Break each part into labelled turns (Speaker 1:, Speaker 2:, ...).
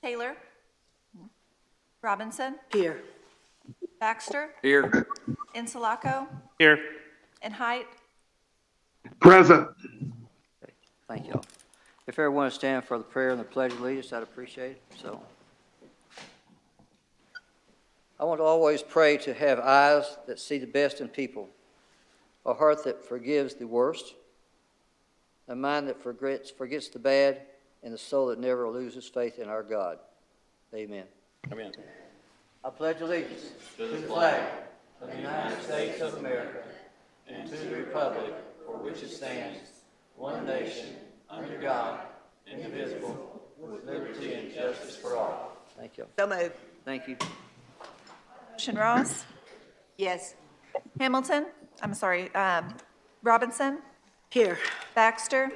Speaker 1: Taylor. Robinson.
Speaker 2: Here.
Speaker 1: Baxter.
Speaker 3: Here.
Speaker 1: Insulaco.
Speaker 3: Here.
Speaker 1: And Height.
Speaker 4: Present.
Speaker 5: Okay, thank you all. If everyone would stand for the prayer and the pledge of allegiance, I'd appreciate it. So, I want to always pray to have eyes that see the best in people, a heart that forgives the worst, a mind that forgets the bad, and a soul that never loses faith in our God. Amen.
Speaker 3: Amen.
Speaker 5: I pledge allegiance to the flag of the United States of America and to the republic for which it stands, one nation, under God, indivisible, with liberty and justice for all. Thank you.
Speaker 2: So moved.
Speaker 5: Thank you.
Speaker 1: Motion Ross.
Speaker 2: Yes.
Speaker 1: Hamilton. I'm sorry. Robinson.
Speaker 2: Here.
Speaker 1: Baxter.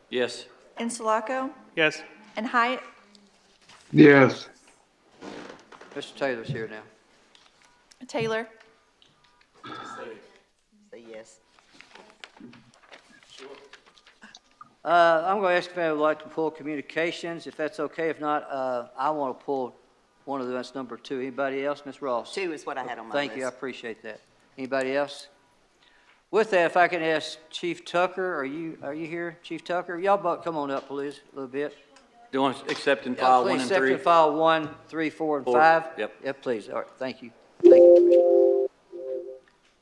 Speaker 3: Yes.
Speaker 1: Insulaco.
Speaker 3: Yes.
Speaker 1: And Height.
Speaker 4: Yes.
Speaker 5: Mr. Taylor's here now.
Speaker 1: Taylor.
Speaker 2: Say yes.
Speaker 5: I'm going to ask if anyone would like to pull communications, if that's okay. If not, I want to pull one of them. That's number 2. Anybody else? Ms. Ross?
Speaker 2: 2 is what I had on my
Speaker 5: Thank
Speaker 2: list.
Speaker 5: you. I appreciate that. Anybody else? With that, if I can ask Chief Tucker, are you here? Chief Tucker, y'all both come on up, please, a little bit.
Speaker 3: Do you want to accept and file 1
Speaker 5: Please
Speaker 3: and
Speaker 5: accept
Speaker 3: 3?
Speaker 5: and file 1, 3, 4, and
Speaker 3: 4.
Speaker 5: 5.
Speaker 3: Yep.
Speaker 5: Yep, please. All right, thank you. Thank you,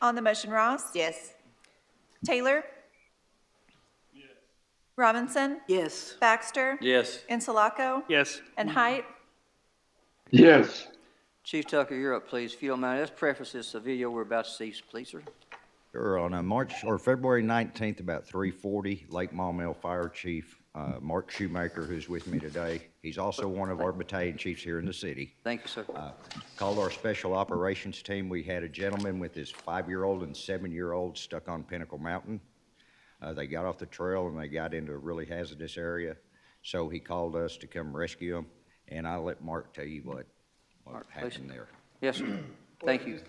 Speaker 1: On the motion, Ross.
Speaker 2: Yes.
Speaker 1: Taylor. Robinson.
Speaker 2: Yes.
Speaker 1: Baxter.
Speaker 3: Yes.
Speaker 1: Insulaco.
Speaker 3: Yes.
Speaker 1: And Height.
Speaker 4: Yes.
Speaker 5: Chief Tucker, you're up, please, if you don't mind. Let's preface this video we're about to see, please, sir.
Speaker 6: Sure. On February 19th, about 3:40, Lake Maumelle Fire Chief Mark Shoemaker, who's with me today. He's also one of our battalion chiefs here in the city.
Speaker 5: Thank you, sir.
Speaker 6: Called our special operations team. We had a gentleman with his 5-year-old and 7-year-old stuck on Pinnacle Mountain. They got off the trail and they got into a really hazardous area. So he called us to come rescue him. And I'll let Mark tell you what
Speaker 5: Mark,
Speaker 6: happened
Speaker 5: please.
Speaker 6: there.
Speaker 5: Yes, sir. Thank you.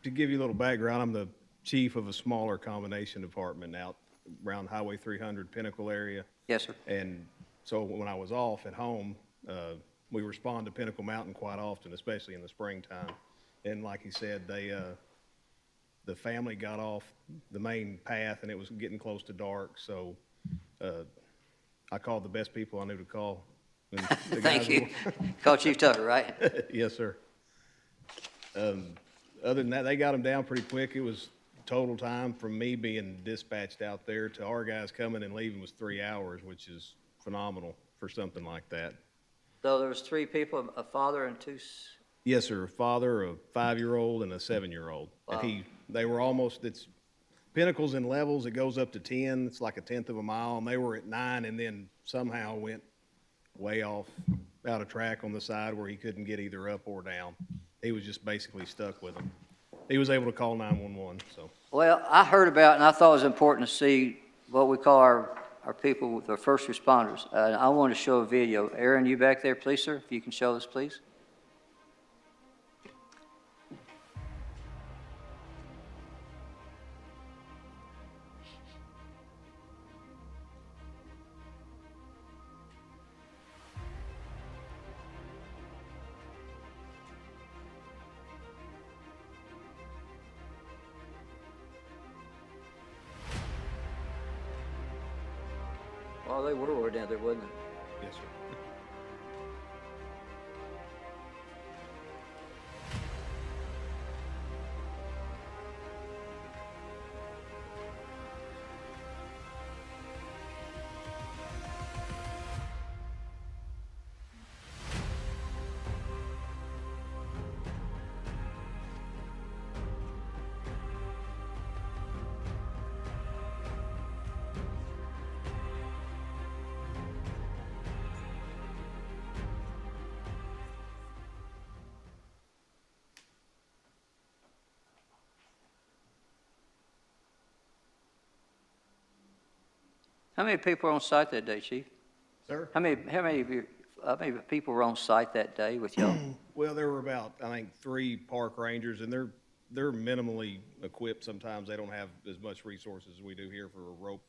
Speaker 7: To give you a little background, I'm the chief of a smaller combination department out around Highway 300 Pinnacle area.
Speaker 5: Yes, sir.
Speaker 7: And so when I was off at home, we respond to Pinnacle Mountain quite often, especially in the springtime. And like he said, the family got off the main path and it was getting close to dark. So I called the best people I knew to call. And the
Speaker 5: Thank
Speaker 7: guys
Speaker 5: you. Call Chief Tucker, right?
Speaker 7: Yes, sir. Other than that, they got them down pretty quick. It was total time from me being dispatched out there to our guys coming and leaving was 3 hours, which is phenomenal for something like that.
Speaker 5: So there was 3 people, a father and 2.
Speaker 7: Yes, sir. A father, a 5-year-old, and a 7-year-old.
Speaker 5: Wow.
Speaker 7: And they were almost, it's Pinnacles in levels. It goes up to 10. It's like a 1/10 of a mile, and they were at 9, and then somehow went way off out of track on the side where he couldn't get either up or down. He was just basically stuck with them. He was able to call 911, so.
Speaker 5: Well, I heard about, and I thought it was important to see what we call our people, the first responders. I want to show a video. Aaron, you back there, please, sir? If you can show this, please. Well, they were down there, wasn't they?
Speaker 7: Yes, sir.
Speaker 5: How many people were on site that day, Chief?
Speaker 7: Sir?
Speaker 5: How many people were on site that day with y'all?
Speaker 7: Well, there were about, I think, 3 park rangers, and they're minimally equipped. Sometimes they don't have as much resources as we do here for a rope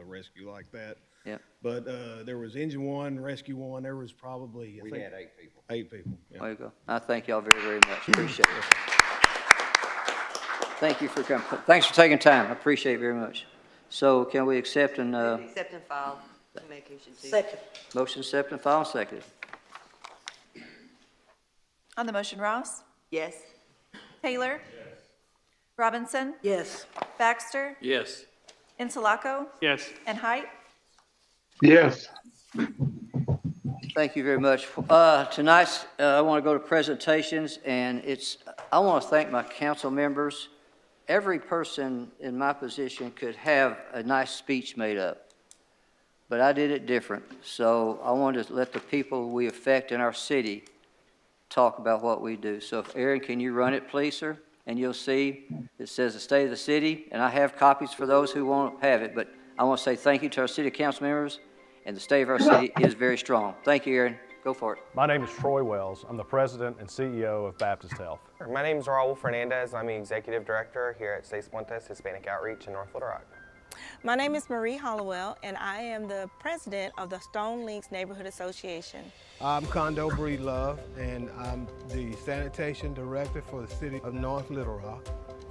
Speaker 7: rescue like that.
Speaker 5: Yeah.
Speaker 7: But there was engine one, rescue one, there was probably, I
Speaker 6: We
Speaker 7: think,
Speaker 6: had 8 people.
Speaker 7: 8 people. Yeah.
Speaker 5: There you go. I thank y'all very, very much. Appreciate it. Thank you for coming. Thanks for taking time. I appreciate it very much. So can we accept and,
Speaker 2: Accept and file communication too. Second.
Speaker 5: motion accept and file and seconded?
Speaker 1: On the motion, Ross?
Speaker 2: Yes.
Speaker 1: Taylor? Robinson?
Speaker 2: Yes.
Speaker 1: Baxter?
Speaker 3: Yes.
Speaker 1: Interloco?
Speaker 3: Yes.
Speaker 1: And Height?
Speaker 4: Yes.
Speaker 5: Thank you very much. Tonight, I want to go to presentations, and I want to thank my council members. Every person in my position could have a nice speech made up, but I did it different. So I wanted to let the people we affect in our city talk about what we do. So if Aaron, can you run it, please, sir? And you'll see it says the state of the city, and I have copies for those who won't have it, but I want to say thank you to our city council members, and the state of our city is very strong. Thank you, Aaron. Go for it.
Speaker 8: My name is Troy Wells. I'm the president and CEO of Baptist Health.
Speaker 9: My name is Raul Fernandez. I'm the executive director here at Seis Puentes Hispanic Outreach in North Little Rock.
Speaker 10: My name is Marie Hollowell, and I am the president of the Stone Links Neighborhood Association.
Speaker 11: I'm Condo Breedlove, and I'm the sanitation director for the city of North Little Rock.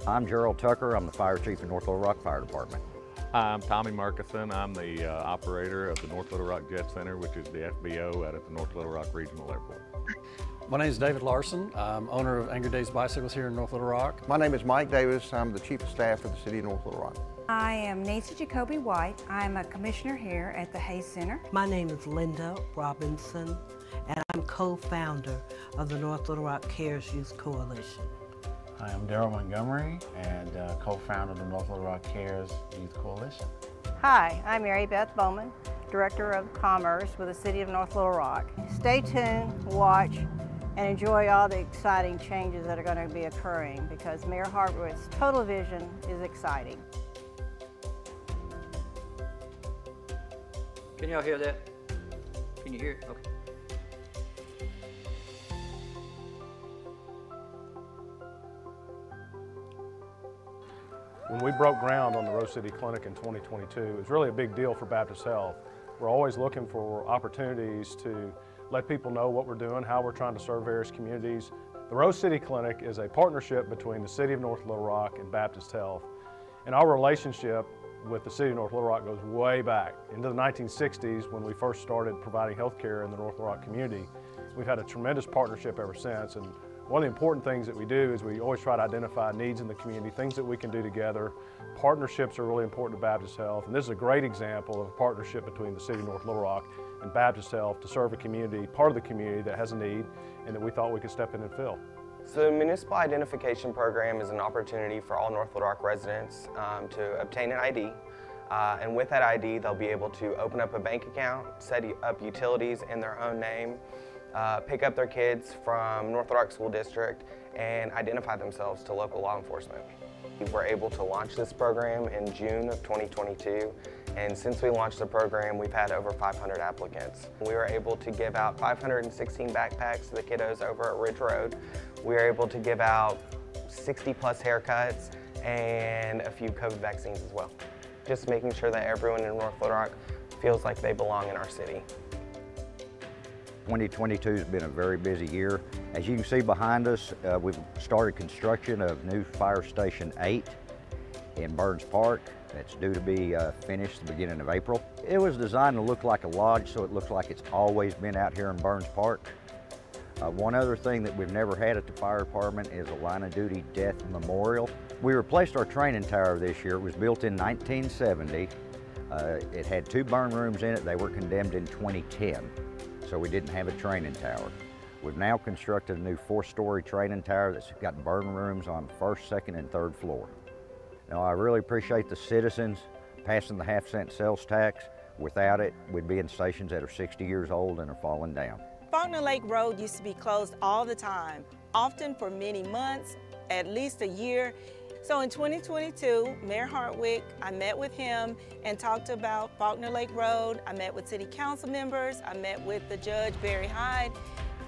Speaker 6: I'm Gerald Tucker. I'm the fire chief of North Little Rock Fire Department.
Speaker 12: Hi, I'm Tommy Murkison. I'm the operator of the North Little Rock Jet Center, which is the FBO out at the North Little Rock Regional Airport.
Speaker 13: My name is David Larson. I'm owner of Angry Days Bicycles here in North Little Rock.
Speaker 14: My name is Mike Davis. I'm the chief of staff for the city of North Little Rock.
Speaker 15: I am Nancy Jacoby White. I'm a commissioner here at the Hayes Center.
Speaker 16: My name is Linda Robinson, and I'm co-founder of the North Little Rock Cares Youth Coalition.
Speaker 17: I am Daryl Montgomery and co-founder of the North Little Rock Cares Youth Coalition.
Speaker 18: Hi, I'm Mary Beth Bowman, Director of Commerce with the City of North Little Rock. Stay tuned, watch, and enjoy all the exciting changes that are going to be occurring because Mayor Hartwick's total vision is exciting.
Speaker 5: Can y'all hear that? Can you hear it? Okay.
Speaker 8: When we broke ground on the Rose City Clinic in 2022, it was really a big deal for Baptist Health. We're always looking for opportunities to let people know what we're doing, how we're trying to serve various communities. The Rose City Clinic is a partnership between the City of North Little Rock and Baptist Health. And our relationship with the City of North Little Rock goes way back into the 1960s when we first started providing health care in the North Little Rock community. We've had a tremendous partnership ever since. And one of the important things that we do is we always try to identify needs in the community, things that we can do together. Partnerships are really important to Baptist Health, and this is a great example of a partnership between the City of North Little Rock and Baptist Health to serve a community, part of the community that has a need and that we thought we could step in and fill.
Speaker 9: So the Municipal Identification Program is an opportunity for all North Little Rock residents to obtain an ID. And with that ID, they'll be able to open up a bank account, set up utilities in their own name, pick up their kids from North Little Rock School District, and identify themselves to local law enforcement. We were able to launch this program in June of 2022, and since we launched the program, we've had over 500 applicants. We were able to give out 516 backpacks to the kiddos over at Ridge Road. We were able to give out 60 plus haircuts and a few COVID vaccines as well. Just making sure that everyone in North Little Rock feels like they belong in our city.
Speaker 6: 2022 has been a very busy year. As you can see behind us, we've started construction of new Fire Station 8 in Burns Park. That's due to be finished the beginning of April. It was designed to look like a lodge, so it looks like it's always been out here in Burns Park. One other thing that we've never had at the fire department is a line of duty death memorial. We replaced our training tower this year. It was built in 1970. It had 2 burn rooms in it. They were condemned in 2010, so we didn't have a training tower. We've now constructed a new 4-story training tower that's got burn rooms on the 1st, 2nd, and 3rd floor. Now, I really appreciate the citizens passing the half-cent sales tax. Without it, we'd be in stations that are 60 years old and are falling down.
Speaker 10: Faulkner Lake Road used to be closed all the time, often for many months, at least a year. So in 2022, Mayor Hartwick, I met with him and talked about Faulkner Lake Road. I met with city council members. I met with the judge, Barry Hyde,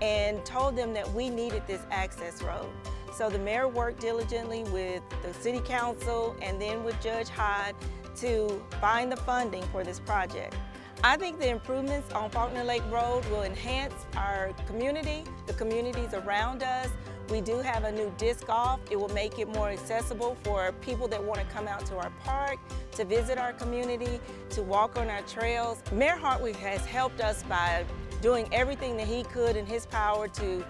Speaker 10: and told them that we needed this access road. So the mayor worked diligently with the city council and then with Judge Hyde to find the funding for this project. I think the improvements on Faulkner Lake Road will enhance our community, the communities around us. We do have a new disc golf. It will make it more accessible for people that want to come out to our park, to visit our community, to walk on our trails. Mayor Hartwig has helped us by doing everything that he could in his power to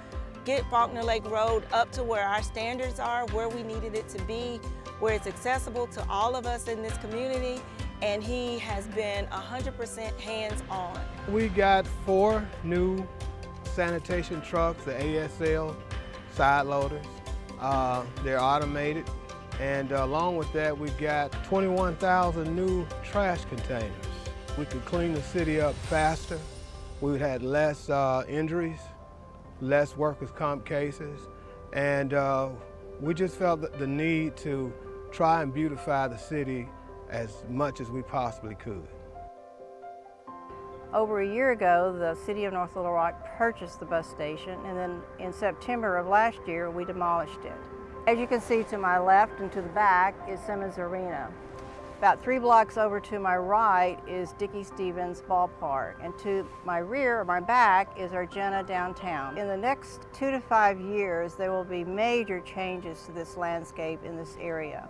Speaker 10: get Faulkner Lake Road up to where our standards are, where we needed it to be, where it's accessible to all of us in this community, and he has been 100% hands-on.
Speaker 11: We got 4 new sanitation trucks, the ASL side loaders. They're automated, and along with that, we got 21,000 new trash containers. We could clean the city up faster. We would have less injuries, less workers' comp cases, and we just felt the need to try and beautify the city as much as we possibly could.
Speaker 18: Over a year ago, the City of North Little Rock purchased the bus station, and then in September of last year, we demolished it. As you can see to my left and to the back is Simmons Arena. About 3 blocks over to my right is Dickey Stevens Ballpark, and to my rear or my back is Argenta downtown. In the next 2 to 5 years, there will be major changes to this landscape in this area.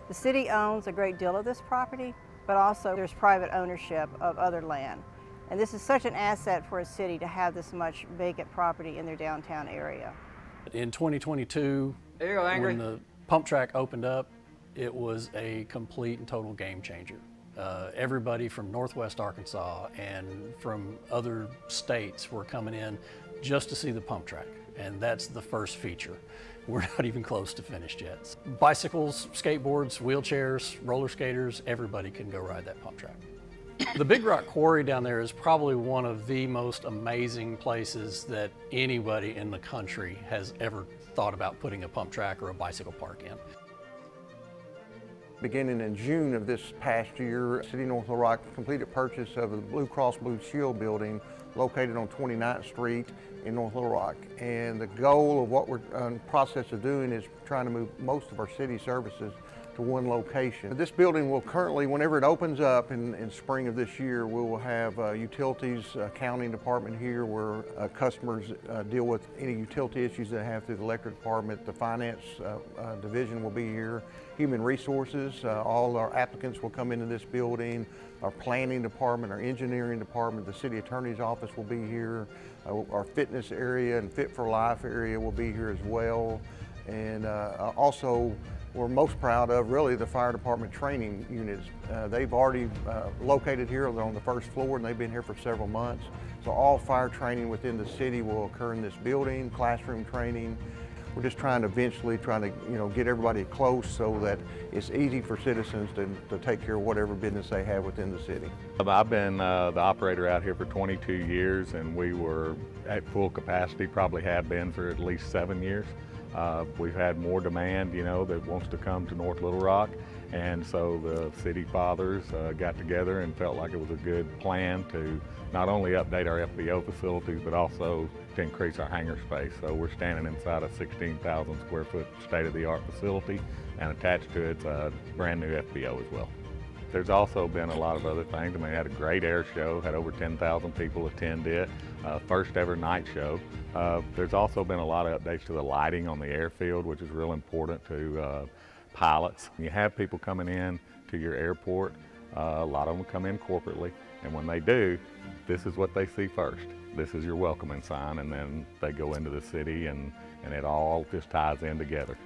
Speaker 18: The city owns a great deal of this property, but also there's private ownership of other land. And this is such an asset for a city to have this much vacant property in their downtown area.
Speaker 13: In 2022, when the pump track opened up, it was a complete and total game changer. Everybody from Northwest Arkansas and from other states were coming in just to see the pump track, and that's the first feature. We're not even close to finished yet. Bicycles, skateboards, wheelchairs, roller skaters, everybody can go ride that pump track. The Big Rock Quarry down there is probably one of the most amazing places that anybody in the country has ever thought about putting a pump track or a bicycle park in.
Speaker 14: Beginning in June of this past year, City of North Little Rock completed purchase of the Blue Cross Blue Shield building located on 29th Street in North Little Rock. And the goal of what we're in the process of doing is trying to move most of our city services to one location. This building will currently, whenever it opens up in spring of this year, we will have utilities, accounting department here where customers deal with any utility issues they have through the electric department. The finance division will be here. Human resources, all our applicants will come into this building. Our planning department, our engineering department, the city attorney's office will be here. Our fitness area and Fit for Life area will be here as well. And also, we're most proud of really the fire department training units. They've already located here. They're on the first floor and they've been here for several months. So all fire training within the city will occur in this building, classroom training. We're just trying to eventually get everybody close so that it's easy for citizens to take care of whatever business they have within the city.
Speaker 12: I've been the operator out here for 22 years, and we were at full capacity, probably have been for at least 7 years. We've had more demand, that wants to come to North Little Rock, and so the city fathers got together and felt like it was a good plan to not only update our FBO facilities, but also to increase our hangar space. So we're standing inside a 16,000 square foot state-of-the-art facility, and attached to it's a brand new FBO as well. There's also been a lot of other things. We had a great air show, had over 10,000 people attend it, first ever night show. There's also been a lot of updates to the lighting on the airfield, which is real important to pilots. You have people coming in to your airport, a lot of them come in corporately, and when they do, this is what they see first. This is your welcoming sign, and then they go into the city and it all just ties in together.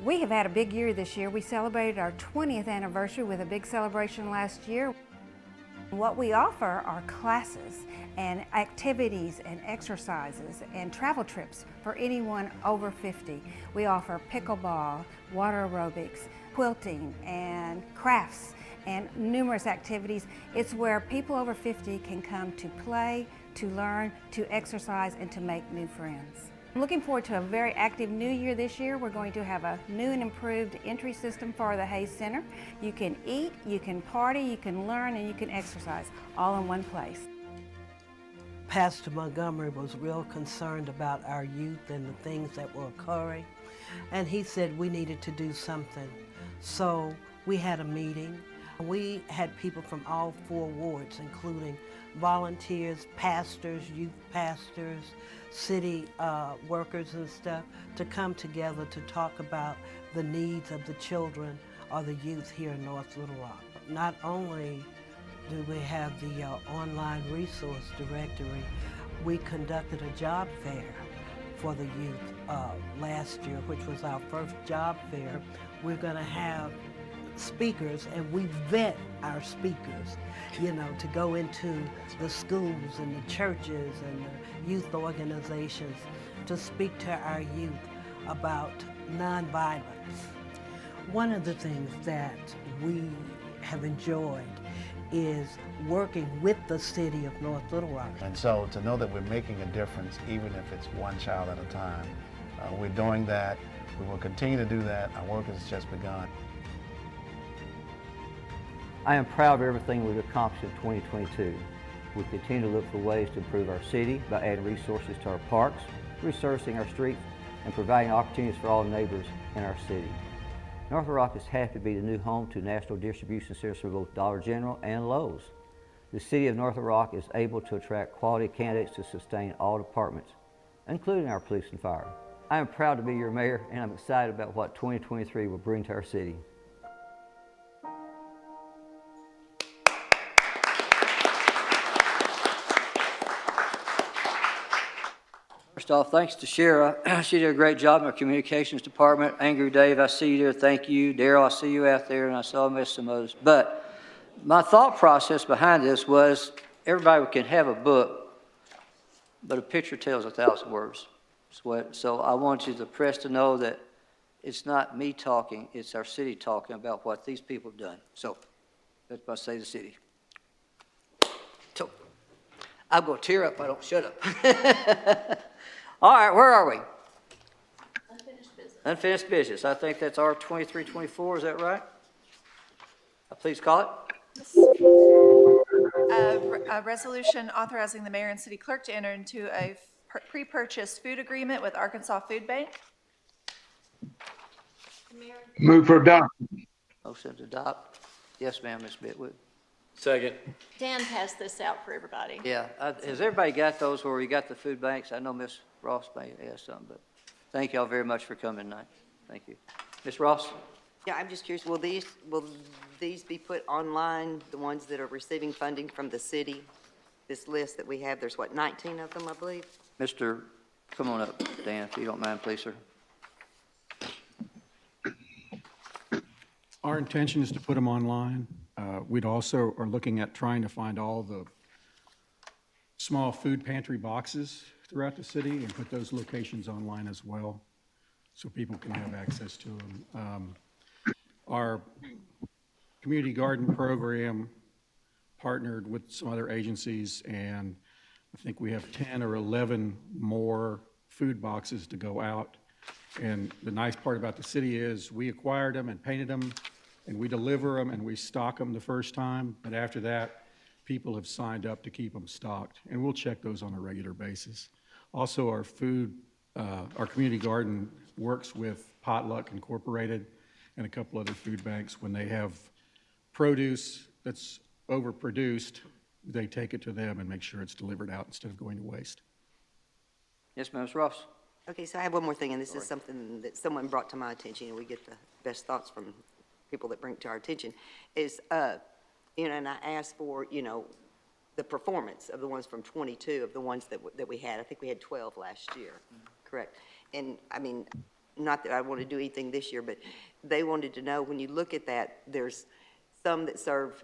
Speaker 15: We have had a big year this year. We celebrated our 20th anniversary with a big celebration last year. What we offer are classes and activities and exercises and travel trips for anyone over 50. We offer pickleball, water aerobics, quilting, and crafts, and numerous activities. It's where people over 50 can come to play, to learn, to exercise, and to make new friends. I'm looking forward to a very active new year this year. We're going to have a new and improved entry system for the Hayes Center. You can eat, you can party, you can learn, and you can exercise all in one place.
Speaker 16: Pastor Montgomery was real concerned about our youth and the things that were occurring, and he said we needed to do something. So we had a meeting. We had people from all 4 wards, including volunteers, pastors, youth pastors, city workers and stuff, to come together to talk about the needs of the children or the youth here in North Little Rock. Not only do we have the online resource directory, we conducted a job fair for the youth last year, which was our first job fair. We're going to have speakers, and we vet our speakers, you know, to go into the schools and the churches and the youth organizations to speak to our youth about nonviolence. One of the things that we have enjoyed is working with the city of North Little Rock.
Speaker 17: And so to know that we're making a difference, even if it's one child at a time, we're doing that. We will continue to do that. Our work has just begun.
Speaker 19: I am proud of everything we've accomplished in 2022. We continue to look for ways to improve our city by adding resources to our parks, resurfacing our streets, and providing opportunities for all neighbors in our city. North Little Rock is happy to be the new home to national distribution centers for both Dollar General and Lowe's. The city of North Little Rock is able to attract quality candidates to sustain all departments, including our police and fire. I am proud to be your mayor, and I'm excited about what 2023 will bring to our city. First off, thanks to Shara. She did a great job in our communications department. Angry Dave, I see you there. Thank you. Daryl, I see you out there, and I saw I missed some others. But my thought process behind this was everybody can have a book, but a picture tells 1,000 words. So I want you, the press, to know that it's not me talking, it's our city talking about what these people have done. So that's what I say to the city. So I'm going to tear up if I don't shut up. All right, where are we?
Speaker 1: Unfinished business.
Speaker 19: Unfinished business. I think that's R2324, is that right? Please call it.
Speaker 1: A resolution authorizing the mayor and city clerk to enter into a pre-purchase food agreement with Arkansas Food Bank.
Speaker 4: Move for adoption.
Speaker 19: Motion to adopt. Yes, ma'am, Ms. Bitwood.
Speaker 3: Second.
Speaker 1: Dan passed this out for everybody.
Speaker 19: Yeah, has everybody got those where we got the food banks? I know Ms. Ross may ask something, but thank y'all very much for coming tonight. Thank you. Ms. Ross?
Speaker 2: Yeah, I'm just curious, will these be put online, the ones that are receiving funding from the city? This list that we have, there's what, 19 of them, I believe?
Speaker 19: Mr., come on up, Dan, if you don't mind, please, sir.
Speaker 20: Our intention is to put them online. We'd also are looking at trying to find all the small food pantry boxes throughout the city and put those locations online as well, so people can have access to them. Our community garden program partnered with some other agencies, and I think we have 10 or 11 more food boxes to go out. And the nice part about the city is we acquired them and painted them, and we deliver them and we stock them the first time, but after that, people have signed up to keep them stocked, and we'll check those on a regular basis. Also, our community garden works with Potluck Incorporated and a couple other food banks. When they have produce that's overproduced, they take it to them and make sure it's delivered out instead of going to waste.
Speaker 19: Yes, ma'am, Ms. Ross.
Speaker 2: Okay, so I have one more thing, and this is something that someone brought to my attention, and we get the best thoughts from people that bring it to our attention, is, and I asked for, the performance of the ones from 22, of the ones that we had. I think we had 12 last year, correct? And, I mean, not that I want to do anything this year, but they wanted to know, when you look at that, there's some that serve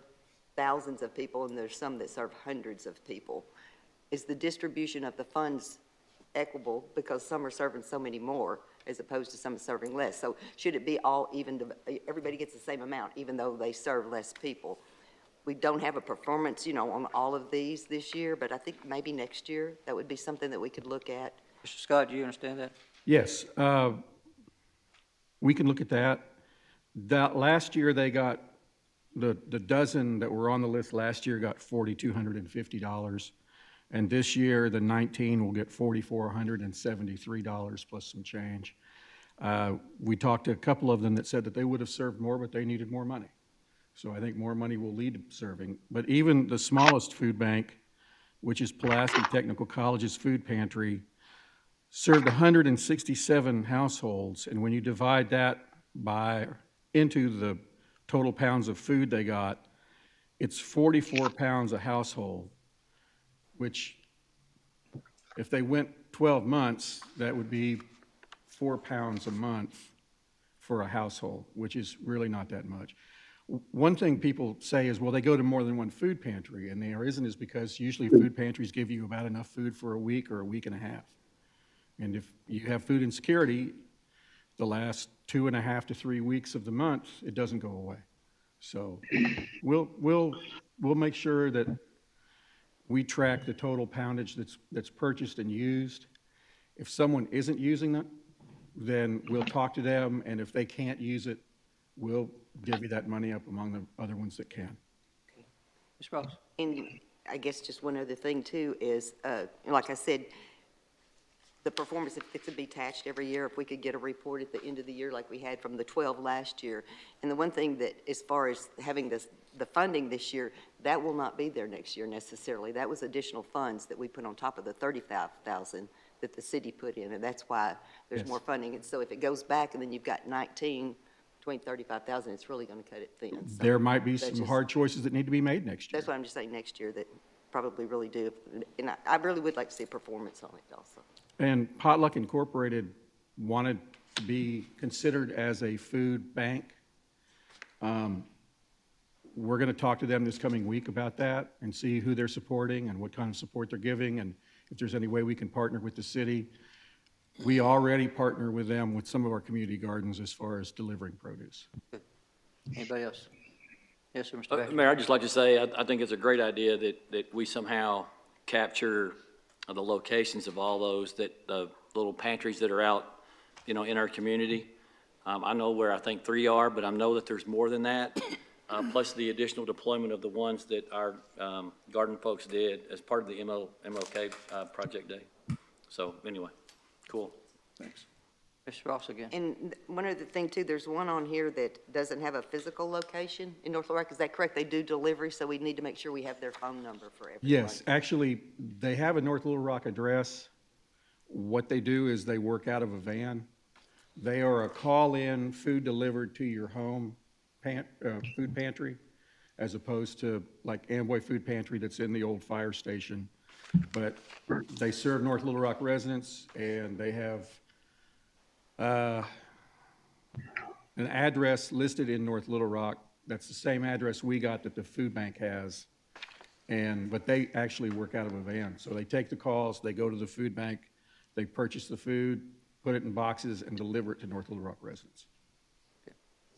Speaker 2: thousands of people, and there's some that serve hundreds of people. Is the distribution of the funds equitable, because some are serving so many more as opposed to some serving less? So should it be all even, everybody gets the same amount even though they serve less people? We don't have a performance, on all of these this year, but I think maybe next year that would be something that we could look at.
Speaker 19: Mr. Scott, do you understand that?
Speaker 20: Yes, we can look at that. Last year they got, the dozen that were on the list last year got $4,250. And this year, the 19 will get $4,473 plus some change. We talked to a couple of them that said that they would have served more, but they needed more money. So I think more money will lead to serving. But even the smallest food bank, which is Pulaski Technical College's food pantry, served 167 households. And when you divide that into the total pounds of food they got, it's 44 pounds a household, which if they went 12 months, that would be 4 pounds a month for a household, which is really not that much. One thing people say is, well, they go to more than one food pantry, and there isn't, is because usually food pantries give you about enough food for a week or a week and a half. And if you have food insecurity, the last 2.5 to 3 weeks of the month, it doesn't go away. So we'll make sure that we track the total poundage that's purchased and used. If someone isn't using it, then we'll talk to them, and if they can't use it, we'll divvy that money up among the other ones that can.
Speaker 19: Ms. Ross?
Speaker 2: And I guess just one other thing too is, like I said, the performance, if it could be attached every year, if we could get a report at the end of the year like we had from the 12 last year. And the one thing that, as far as having the funding this year, that will not be there next year necessarily. That was additional funds that we put on top of the $35,000 that the city put in, and that's why there's more funding. And so if it goes back and then you've got 19, 20, 35,000, it's really going to cut it thin. So
Speaker 20: There might be some hard choices that need to be made next year.
Speaker 2: that's what I'm just saying next year that probably really do. And I really would like to see a performance on it also.
Speaker 20: And Potluck Incorporated wanted to be considered as a food bank. We're going to talk to them this coming week about that and see who they're supporting and what kind of support they're giving, and if there's any way we can partner with the city. We already partner with them with some of our community gardens as far as delivering produce.
Speaker 19: Anybody else? Yes, sir, Mr. Baxter.
Speaker 3: Mayor, I'd just like to say, I think it's a great idea that we somehow capture the locations of all those, that the little pantries that are out, in our community. I know where I think 3 are, but I know that there's more than that, plus the additional deployment of the ones that our garden folks did as part of the MLK Project Day. So anyway, cool. Thanks.
Speaker 19: Mr. Ross again.
Speaker 2: And one other thing too, there's one on here that doesn't have a physical location in North Little Rock. Is that correct? They do delivery, so we need to make sure we have their phone number for everyone.
Speaker 20: Yes, actually, they have a North Little Rock address. What they do is they work out of a van. They are a call-in, food delivered to your home food pantry, as opposed to like Amboy Food Pantry that's in the old fire station. But they serve North Little Rock residents, and they have an address listed in North Little Rock. That's the same address we got that the food bank has. But they actually work out of a van. So they take the calls, they go to the food bank, they purchase the food, put it in boxes, and deliver it to North Little Rock residents.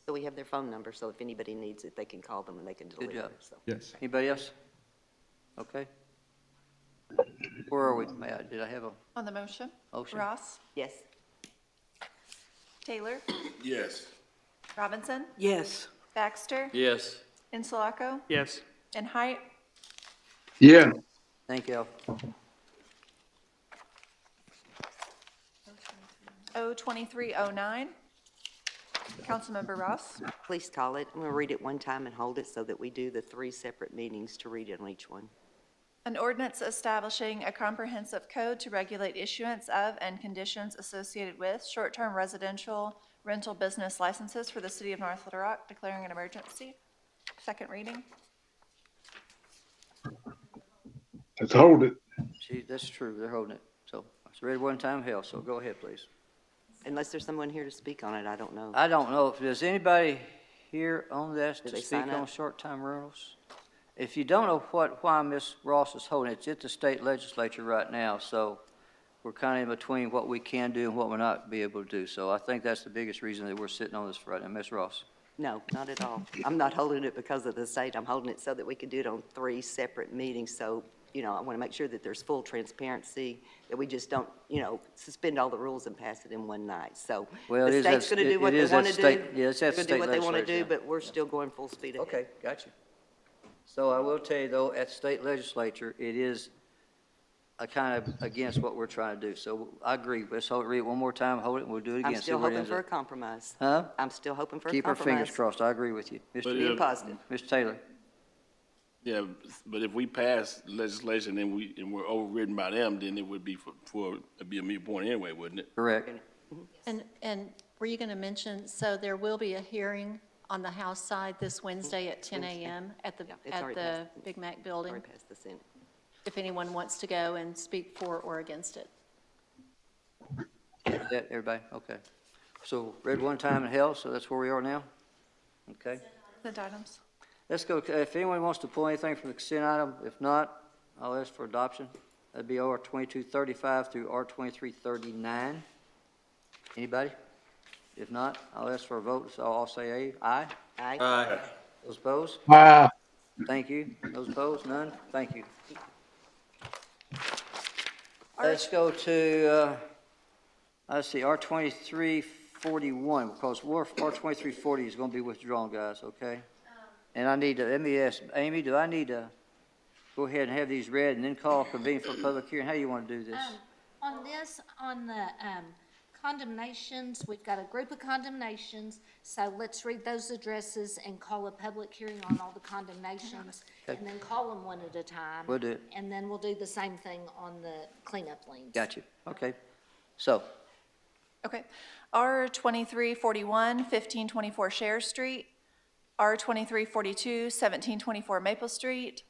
Speaker 2: So we have their phone number, so if anybody needs it, they can call them and they can deliver
Speaker 19: job.
Speaker 2: it. So.
Speaker 20: Yes.
Speaker 19: Anybody else? Okay. Where are we? Did I have a
Speaker 1: On the motion?
Speaker 19: motion?
Speaker 1: Ross?
Speaker 2: Yes.
Speaker 1: Taylor?
Speaker 4: Yes.
Speaker 1: Robinson?
Speaker 16: Yes.
Speaker 1: Baxter?
Speaker 3: Yes.
Speaker 1: Insulaco?
Speaker 5: Yes.
Speaker 1: And Height?
Speaker 4: Yeah.
Speaker 19: Thank you.
Speaker 1: O2309. Councilmember Ross?
Speaker 2: Please call it. I'm going to read it one time and hold it so that we do the 3 separate meetings to read it on each one.
Speaker 1: An ordinance establishing a comprehensive code to regulate issuance of and conditions associated with short-term residential rental business licenses for the city of North Little Rock, declaring an emergency. Second reading.
Speaker 4: Let's hold it.
Speaker 19: See, that's true. They're holding it. So it's read one time, hell, so go ahead, please.
Speaker 2: Unless there's someone here to speak on it, I don't know.
Speaker 19: I don't know if there's anybody here on this
Speaker 2: Did
Speaker 19: to
Speaker 2: they
Speaker 19: speak
Speaker 2: sign
Speaker 19: on
Speaker 2: up?
Speaker 19: short-term rentals. If you don't know why Ms. Ross is holding it, it's at the state legislature right now, so we're kind of in between what we can do and what we're not be able to do. So I think that's the biggest reason that we're sitting on this right now. Ms. Ross?
Speaker 2: No, not at all. I'm not holding it because of the state. I'm holding it so that we can do it on 3 separate meetings. So, I want to make sure that there's full transparency, that we just don't, suspend all the rules and pass it in one night. So
Speaker 19: Well,
Speaker 2: the state's going to do what they want to do.
Speaker 19: Yeah, it's at
Speaker 2: They're
Speaker 19: the
Speaker 2: going to do
Speaker 19: state
Speaker 2: what they want to
Speaker 19: legislature.
Speaker 2: do, but we're still going full speed ahead.
Speaker 19: Okay, got you. So I will tell you, though, at the state legislature, it is kind of against what we're trying to do. So I agree. Let's read it one more time, hold it, and we'll do it again.
Speaker 2: I'm
Speaker 19: see
Speaker 2: still
Speaker 19: where it
Speaker 2: hoping
Speaker 19: ends
Speaker 2: for a
Speaker 19: up.
Speaker 2: compromise.
Speaker 19: Huh?
Speaker 2: I'm still hoping for a
Speaker 19: Keep our
Speaker 2: compromise.
Speaker 19: fingers crossed. I agree with you.
Speaker 2: Being positive.
Speaker 19: Mr. Taylor.
Speaker 4: Yeah, but if we pass legislation and we're overridden by them, then it would be it'd be a moot point anyway, wouldn't it?
Speaker 19: Correct.
Speaker 21: And were you going to mention, so there will be a hearing on the House side this Wednesday at 10 a.m. at the
Speaker 2: It's already passed.
Speaker 21: Big Mac building?
Speaker 2: Already passed the Senate.
Speaker 21: If anyone wants to go and speak for or against it.
Speaker 19: Is that everybody? Okay. So read one time and held, so that's where we are now? Okay.
Speaker 1: Consent items.
Speaker 19: Let's go, if anyone wants to pull anything from the consent item, if not, I'll ask for adoption. That'd be R 2235 through R 2339. Anybody? If not, I'll ask for a vote, so I'll say aye.
Speaker 2: Aye.
Speaker 4: Aye.
Speaker 19: Those opposed?
Speaker 4: Aye.
Speaker 19: Thank you. Those opposed? None? Thank you. Let's go to, let's see, R 2341, because R 2340 is going to be withdrawn, guys, okay? And I need to, let me ask, Amy, do I need to go ahead and have these read and then call convene for a public hearing? How do you want to do this?
Speaker 22: On this, on the condemnations, we've got a group of condemnations, so let's read those addresses and call a public hearing on all the condemnations,
Speaker 19: Okay.
Speaker 22: and then call them one at a time.
Speaker 19: We'll do it.
Speaker 22: And then we'll do the same thing on the cleanup liens.
Speaker 19: Got you. Okay. So,
Speaker 1: Okay. R 2341, 1524 Share Street. R 2342, 1724 Maple Street.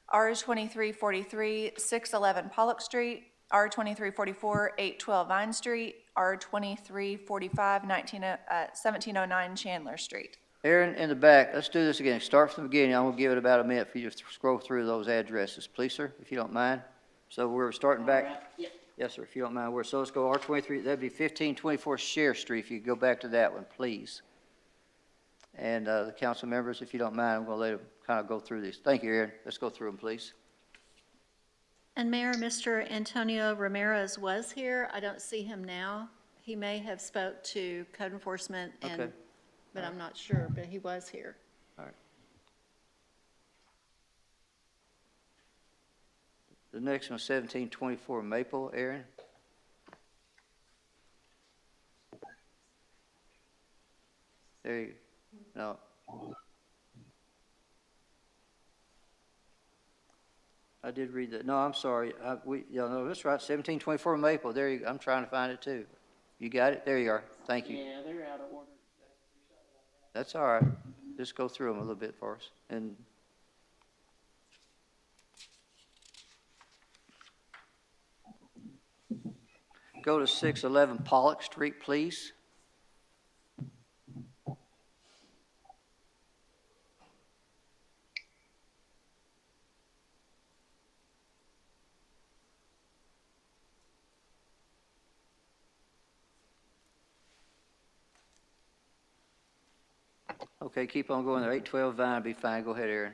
Speaker 1: R 2343, 611 Pollock Street. R 2344, 812 Vine Street. R 2345, 1709 Chandler Street.
Speaker 19: Aaron, in the back, let's do this again. Start from the beginning. I'm going to give it about a minute for you to scroll through those addresses, please, sir, if you don't mind. So we're starting back. Yes, sir, if you don't mind. So let's go R23, that'd be 1524 Share Street, if you could go back to that one, please. And the council members, if you don't mind, I'm going to let them kind of go through these. Thank you, Aaron. Let's go through them, please.
Speaker 21: And Mayor, Mr. Antonio Ramirez was here. I don't see him now. He may have spoke to code enforcement and,
Speaker 19: Okay.
Speaker 21: but I'm not sure, but he was here.
Speaker 19: All right. The next one, 1724 Maple, Aaron. There you go. No. I did read that. No, I'm sorry. No, that's right. 1724 Maple. There you go. I'm trying to find it too. You got it? There you are. Thank you.
Speaker 21: Yeah, they're out of order.
Speaker 19: That's all right. Just go through them a little bit for us. And go to 611 Pollock Street, please. Okay, keep on going there. 812 Vine will be fine. Go ahead, Aaron.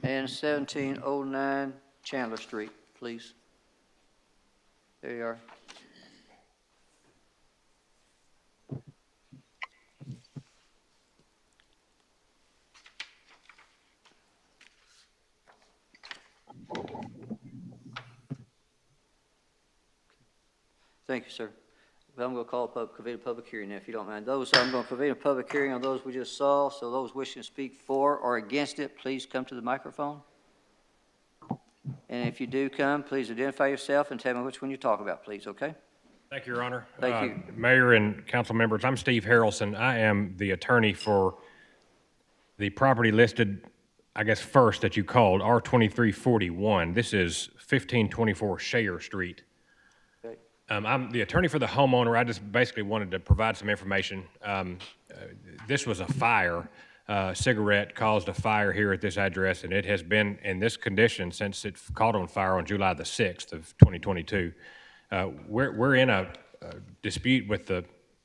Speaker 19: And 1709 Chandler Street, please. There you are. Thank you, sir. Well, I'm going to call convene a public hearing now, if you don't mind. I'm going to convene a public hearing on those we just saw, so those wishing to speak for or against it, please come to the microphone. And if you do come, please identify yourself and tell me which one you talk about, please, okay?
Speaker 23: Thank you, Your Honor.
Speaker 19: Thank you.
Speaker 23: Mayor and council members, I'm Steve Harrelson. I am the attorney for the property listed, I guess, first that you called, R2341. This is 1524 Share Street. I'm the attorney for the homeowner. I just basically wanted to provide some information. This was a fire. Cigarette caused a fire here at this address, and it has been in this condition since it caught on fire on July the 6th of 2022. We're in a dispute with the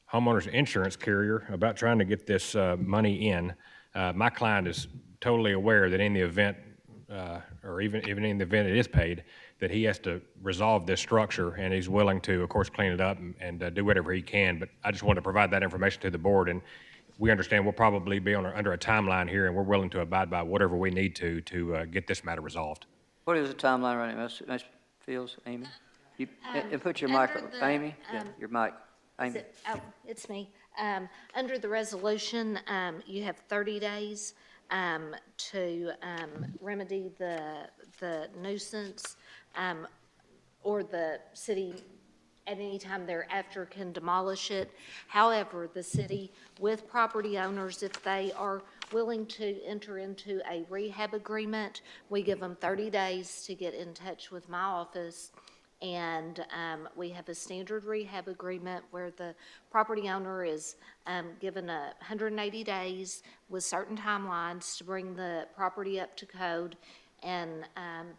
Speaker 23: homeowner's insurance carrier about trying to get this money in. My client is totally aware that in the event, or even in the event it is paid, that he has to resolve this structure, and he's willing to, of course, clean it up and do whatever he can. But I just wanted to provide that information to the board, and we understand we'll probably be under a timeline here, and we're willing to abide by whatever we need to get this matter resolved.
Speaker 19: What is the timeline right now, Ms. Fields, Amy? You, and put your mic,
Speaker 22: under the,
Speaker 19: Amy, yeah, your mic, Amy.
Speaker 22: Oh, it's me. Under the resolution, you have 30 days to remedy the nuisance, or the city at any time thereafter can demolish it. However, the city, with property owners, if they are willing to enter into a rehab agreement, we give them 30 days to get in touch with my office. And we have a standard rehab agreement where the property owner is given 180 days with certain timelines to bring the property up to code. And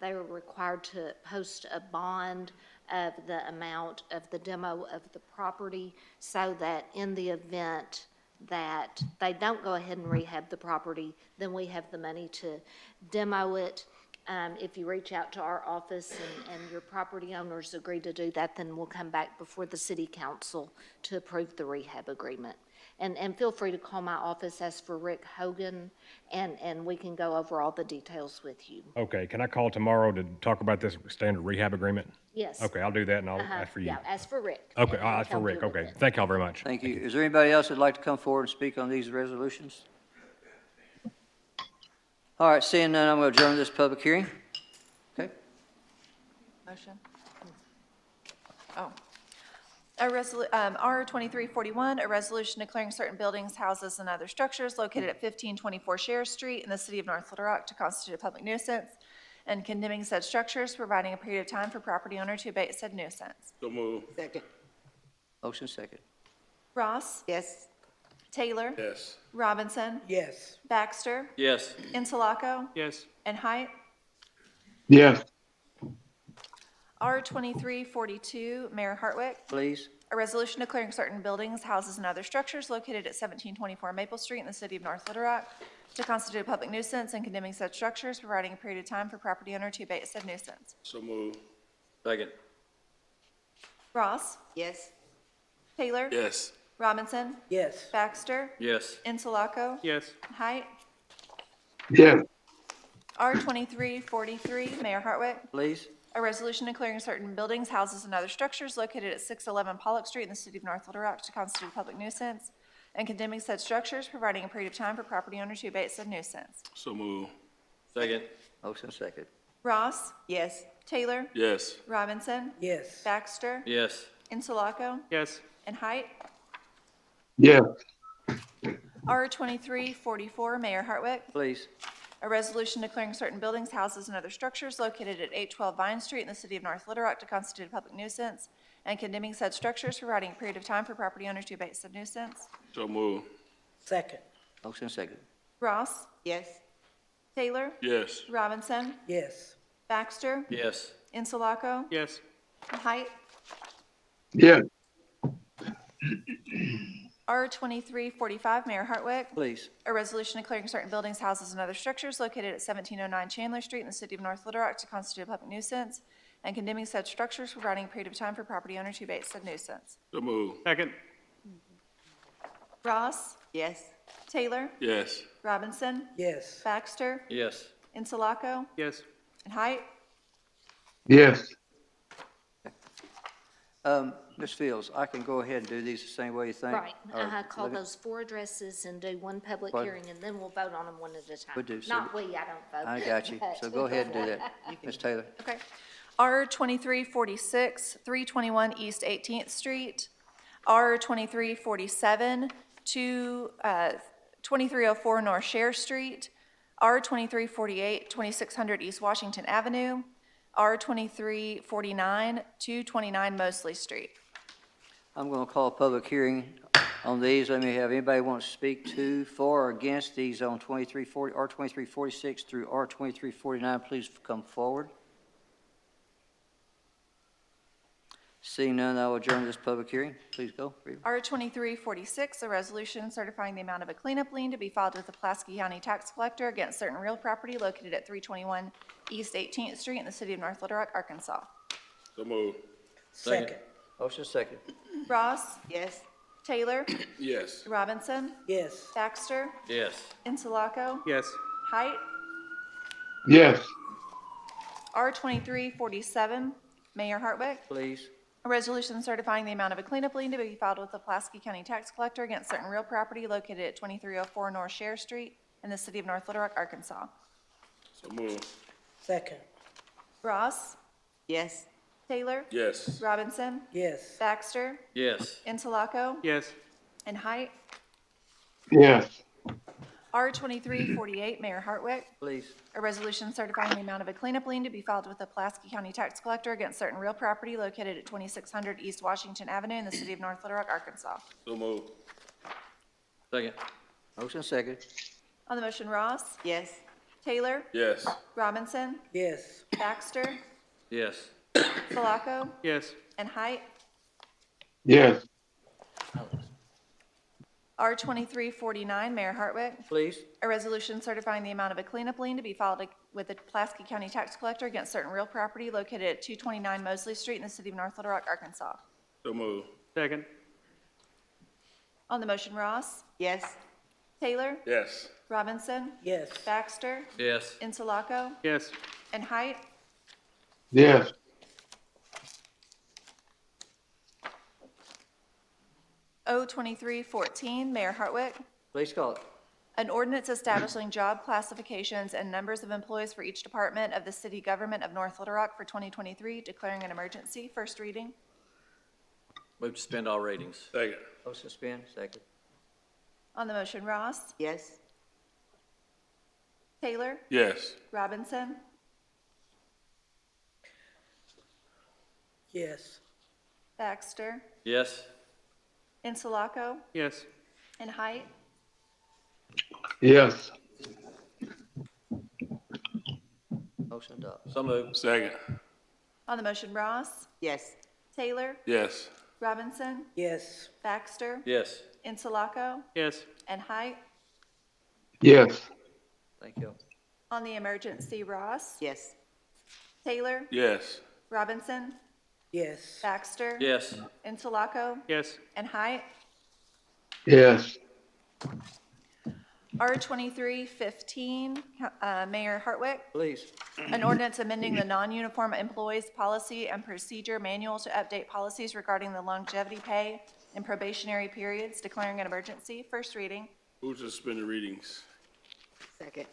Speaker 22: they are required to post a bond of the amount of the demo of the property, so that in the event that they don't go ahead and rehab the property, then we have the money to demo it. If you reach out to our office and your property owners agree to do that, then we'll come back before the city council to approve the rehab agreement. And feel free to call my office, ask for Rick Hogan, and we can go over all the details with you.
Speaker 23: Okay, can I call tomorrow to talk about this standard rehab agreement?
Speaker 22: Yes.
Speaker 23: Okay, I'll do that, and I'll ask for you.
Speaker 22: Yeah, ask for Rick.
Speaker 23: Okay,
Speaker 22: and
Speaker 23: I'll
Speaker 22: he'll
Speaker 23: ask for
Speaker 22: help
Speaker 23: Rick.
Speaker 22: you with
Speaker 23: Okay,
Speaker 22: it.
Speaker 23: thank y'all very much.
Speaker 19: Thank you. Is there anybody else that'd like to come forward and speak on these resolutions? All right, seeing none, I'm going to adjourn this public hearing. Okay.
Speaker 1: Motion? Oh. R2341, a resolution declaring certain buildings, houses, and other structures located at 1524 Share Street in the city of North Little Rock to constitute a public nuisance, and condemning said structures, providing a period of time for property owner to abate said nuisance.
Speaker 4: So move.
Speaker 2: Second.
Speaker 19: Motion second.
Speaker 1: Ross?
Speaker 2: Yes.
Speaker 1: Taylor?
Speaker 4: Yes.
Speaker 1: Robinson?
Speaker 16: Yes.
Speaker 1: Baxter?
Speaker 3: Yes.
Speaker 1: Insulaco?
Speaker 11: Yes.
Speaker 1: And Height?
Speaker 17: Yes.
Speaker 1: R2342, Mayor Hartwick.
Speaker 19: Please.
Speaker 1: A resolution declaring certain buildings, houses, and other structures located at 1724 Maple Street in the city of North Little Rock to constitute a public nuisance, and condemning said structures, providing a period of time for property owner to abate said nuisance.
Speaker 4: So move.
Speaker 3: Second.
Speaker 1: Ross?
Speaker 2: Yes.
Speaker 1: Taylor?
Speaker 4: Yes.
Speaker 1: Robinson?
Speaker 16: Yes.
Speaker 1: Baxter?
Speaker 3: Yes.
Speaker 1: Insulaco?
Speaker 11: Yes.
Speaker 1: Height?
Speaker 17: Yes.
Speaker 1: R2343, Mayor Hartwick.
Speaker 19: Please.
Speaker 1: A resolution declaring certain buildings, houses, and other structures located at 611 Pollock Street in the city of North Little Rock to constitute a public nuisance, and condemning said structures, providing a period of time for property owner to abate said nuisance.
Speaker 4: So move.
Speaker 3: Second.
Speaker 19: Motion second.
Speaker 1: Ross?
Speaker 2: Yes.
Speaker 1: Taylor?
Speaker 4: Yes.
Speaker 1: Robinson?
Speaker 16: Yes.
Speaker 1: Baxter?
Speaker 3: Yes.
Speaker 1: Insulaco?
Speaker 11: Yes.
Speaker 1: And Height?
Speaker 17: Yes.
Speaker 1: R2344, Mayor Hartwick.
Speaker 19: Please.
Speaker 1: A resolution declaring certain buildings, houses, and other structures located at 812 Vine Street in the city of North Little Rock to constitute a public nuisance, and condemning said structures, providing a period of time for property owners to abate said nuisance.
Speaker 4: So move.
Speaker 16: Second.
Speaker 19: Motion second.
Speaker 1: Ross?
Speaker 2: Yes.
Speaker 1: Taylor?
Speaker 4: Yes.
Speaker 1: Robinson?
Speaker 16: Yes.
Speaker 1: Baxter?
Speaker 3: Yes.
Speaker 1: Insulaco?
Speaker 11: Yes.
Speaker 1: And Height?
Speaker 17: Yes.
Speaker 1: R2345, Mayor Hartwick.
Speaker 19: Please.
Speaker 1: A resolution declaring certain buildings, houses, and other structures located at 1709 Chandler Street in the city of North Little Rock to constitute a public nuisance, and condemning said structures, providing a period of time for property owner to abate said nuisance.
Speaker 4: So move.
Speaker 11: Second.
Speaker 1: Ross?
Speaker 2: Yes.
Speaker 1: Taylor?
Speaker 4: Yes.
Speaker 1: Robinson?
Speaker 16: Yes.
Speaker 1: Baxter?
Speaker 3: Yes.
Speaker 1: Insulaco?
Speaker 11: Yes.
Speaker 1: And Height?
Speaker 17: Yes.
Speaker 19: Ms. Fields, I can go ahead and do these the same way you think?
Speaker 22: Right.
Speaker 19: Or
Speaker 22: Call
Speaker 19: look at-
Speaker 22: those 4 addresses and do one public
Speaker 19: What?
Speaker 22: hearing, and then we'll vote on them one at a time.
Speaker 19: We do, so-
Speaker 22: Not we, I don't vote.
Speaker 19: I got you. So go ahead and do that. Ms. Taylor.
Speaker 1: Okay. R2346, 321 East 18th Street. R2347, 2304 North Share Street. R2348, 2600 East Washington Avenue. R2349, 229 Mosley Street.
Speaker 19: I'm going to call a public hearing on these. Let me have anybody want to speak to, for, or against these on R2346 through R2349, please come forward. Seeing none, I will adjourn this public hearing. Please go, Reba.
Speaker 1: R 2346, a resolution certifying the amount of a cleanup lien to be filed with the Pulaski County Tax Collector against certain real property located at 321 East 18th Street in the city of North Little Rock, Arkansas.
Speaker 4: So move.
Speaker 19: Second. Motion second.
Speaker 1: Ross?
Speaker 2: Yes.
Speaker 1: Taylor?
Speaker 4: Yes.
Speaker 1: Robinson?
Speaker 16: Yes.
Speaker 1: Baxter?
Speaker 3: Yes.
Speaker 1: Interloco?
Speaker 11: Yes.
Speaker 1: Height?
Speaker 17: Yes.
Speaker 1: R 2347, Mayor Hartwick.
Speaker 19: Please.
Speaker 1: A resolution certifying the amount of a cleanup lien to be filed with the Pulaski County Tax Collector against certain real property located at 2304 North Share Street in the city of North Little Rock, Arkansas.
Speaker 4: So move.
Speaker 16: Second.
Speaker 1: Ross?
Speaker 2: Yes.
Speaker 1: Taylor?
Speaker 4: Yes.
Speaker 1: Robinson?
Speaker 16: Yes.
Speaker 1: Baxter?
Speaker 3: Yes.
Speaker 1: Interloco?
Speaker 11: Yes.
Speaker 1: And Height?
Speaker 17: Yes.
Speaker 1: R 2348, Mayor Hartwick.
Speaker 19: Please.
Speaker 1: A resolution certifying the amount of a cleanup lien to be filed with the Pulaski County Tax Collector against certain real property located at 2600 East Washington Avenue in the city of North Little Rock, Arkansas.
Speaker 4: So move.
Speaker 3: Second.
Speaker 19: Motion second.
Speaker 1: On the motion, Ross?
Speaker 2: Yes.
Speaker 1: Taylor?
Speaker 4: Yes.
Speaker 1: Robinson?
Speaker 16: Yes.
Speaker 1: Baxter?
Speaker 3: Yes.
Speaker 1: Sulaco?
Speaker 11: Yes.
Speaker 1: And Height?
Speaker 17: Yes.
Speaker 1: R 2349, Mayor Hartwick.
Speaker 19: Please.
Speaker 1: A resolution certifying the amount of a cleanup lien to be filed with the Pulaski County Tax Collector against certain real property located at 229 Mosley Street in the city of North Little Rock, Arkansas.
Speaker 4: So move.
Speaker 11: Second.
Speaker 1: On the motion, Ross?
Speaker 2: Yes.
Speaker 1: Taylor?
Speaker 4: Yes.
Speaker 1: Robinson?
Speaker 16: Yes.
Speaker 1: Baxter?
Speaker 3: Yes.
Speaker 1: Interloco?
Speaker 11: Yes.
Speaker 1: And Height?
Speaker 17: Yes.
Speaker 1: O 2314, Mayor Hartwick.
Speaker 19: Please call it.
Speaker 1: An ordinance establishing job classifications and numbers of employees for each department of the city government of North Little Rock for 2023, declaring an emergency. First reading.
Speaker 3: Move to suspend all readings.
Speaker 4: Second.
Speaker 19: Motion suspend. Second.
Speaker 1: On the motion, Ross?
Speaker 2: Yes.
Speaker 1: Taylor?
Speaker 4: Yes.
Speaker 1: Robinson?
Speaker 16: Yes.
Speaker 1: Baxter?
Speaker 3: Yes.
Speaker 1: Interloco?
Speaker 11: Yes.
Speaker 1: And Height?
Speaker 17: Yes.
Speaker 19: Motion adopted.
Speaker 3: So moved.
Speaker 4: Second.
Speaker 1: On the motion, Ross?
Speaker 2: Yes.
Speaker 1: Taylor?
Speaker 4: Yes.
Speaker 1: Robinson?
Speaker 16: Yes.
Speaker 1: Baxter?
Speaker 3: Yes.
Speaker 1: Interloco?
Speaker 11: Yes.
Speaker 1: And Height?
Speaker 17: Yes.
Speaker 19: Thank you.
Speaker 1: On the emergency, Ross?
Speaker 2: Yes.
Speaker 1: Taylor?
Speaker 4: Yes.
Speaker 1: Robinson?
Speaker 16: Yes.
Speaker 1: Baxter?
Speaker 3: Yes.
Speaker 1: Interloco?
Speaker 11: Yes.
Speaker 1: And Height?
Speaker 17: Yes.
Speaker 1: R 2315, Mayor Hartwick.
Speaker 19: Please.
Speaker 1: An ordinance amending the non-uniform employees policy and procedure manual to update policies regarding the longevity pay and probationary periods, declaring an emergency. First reading.
Speaker 4: Move to suspend the readings.
Speaker 2: Second.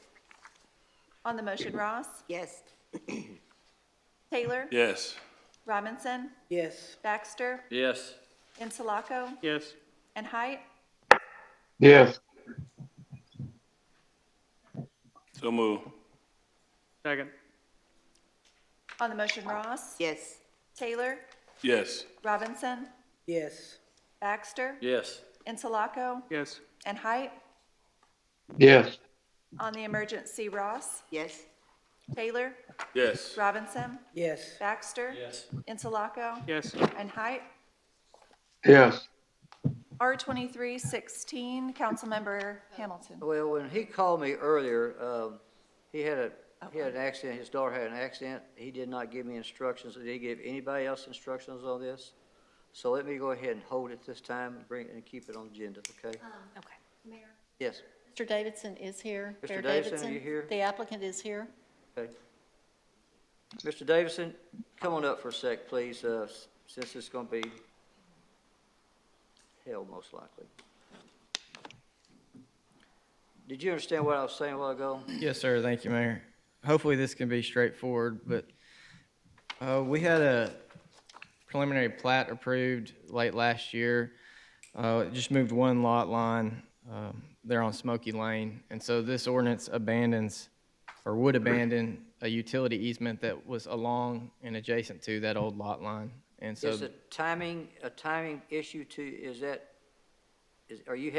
Speaker 1: On the motion, Ross?
Speaker 2: Yes.
Speaker 1: Taylor?
Speaker 4: Yes.
Speaker 1: Robinson?
Speaker 16: Yes.
Speaker 1: Baxter?
Speaker 3: Yes.
Speaker 1: Interloco?
Speaker 11: Yes.
Speaker 1: And Height?
Speaker 17: Yes.
Speaker 4: So move.
Speaker 11: Second.
Speaker 1: On the motion, Ross?
Speaker 2: Yes.
Speaker 1: Taylor?
Speaker 4: Yes.
Speaker 1: Robinson?
Speaker 16: Yes.
Speaker 1: Baxter?
Speaker 3: Yes.
Speaker 1: Interloco?
Speaker 11: Yes.
Speaker 1: And Height?
Speaker 17: Yes.
Speaker 1: On the emergency, Ross?
Speaker 2: Yes.
Speaker 1: Taylor?
Speaker 4: Yes.
Speaker 1: Robinson?
Speaker 16: Yes.
Speaker 1: Baxter?
Speaker 3: Yes.
Speaker 1: Interloco?
Speaker 11: Yes.
Speaker 1: And Height?
Speaker 17: Yes.
Speaker 1: R 2316, Councilmember Hamilton.
Speaker 19: Well, when he called me earlier, he had an accident, his daughter had an accident. He did not give me instructions. Did he give anybody else instructions on this? So let me go ahead and hold it this time and bring it and keep it on the agenda, okay?
Speaker 21: Okay. Mayor?
Speaker 19: Yes,
Speaker 21: Mr. Davidson is here.
Speaker 19: Mr.
Speaker 21: Mayor
Speaker 19: Davidson, are you here?
Speaker 21: The applicant is here.
Speaker 19: okay. Mr. Davidson, come on up for a sec, please, since it's going to be held most likely. Did you understand what I was saying a while ago?
Speaker 7: Yes, sir. Thank you, Mayor. Hopefully this can be straightforward, but we had a preliminary plat approved late last year. It just moved one lot line there on Smoky Lane, and so this ordinance abandons or would abandon a utility easement that was along and adjacent to that old lot line. And so
Speaker 19: Is a timing issue are you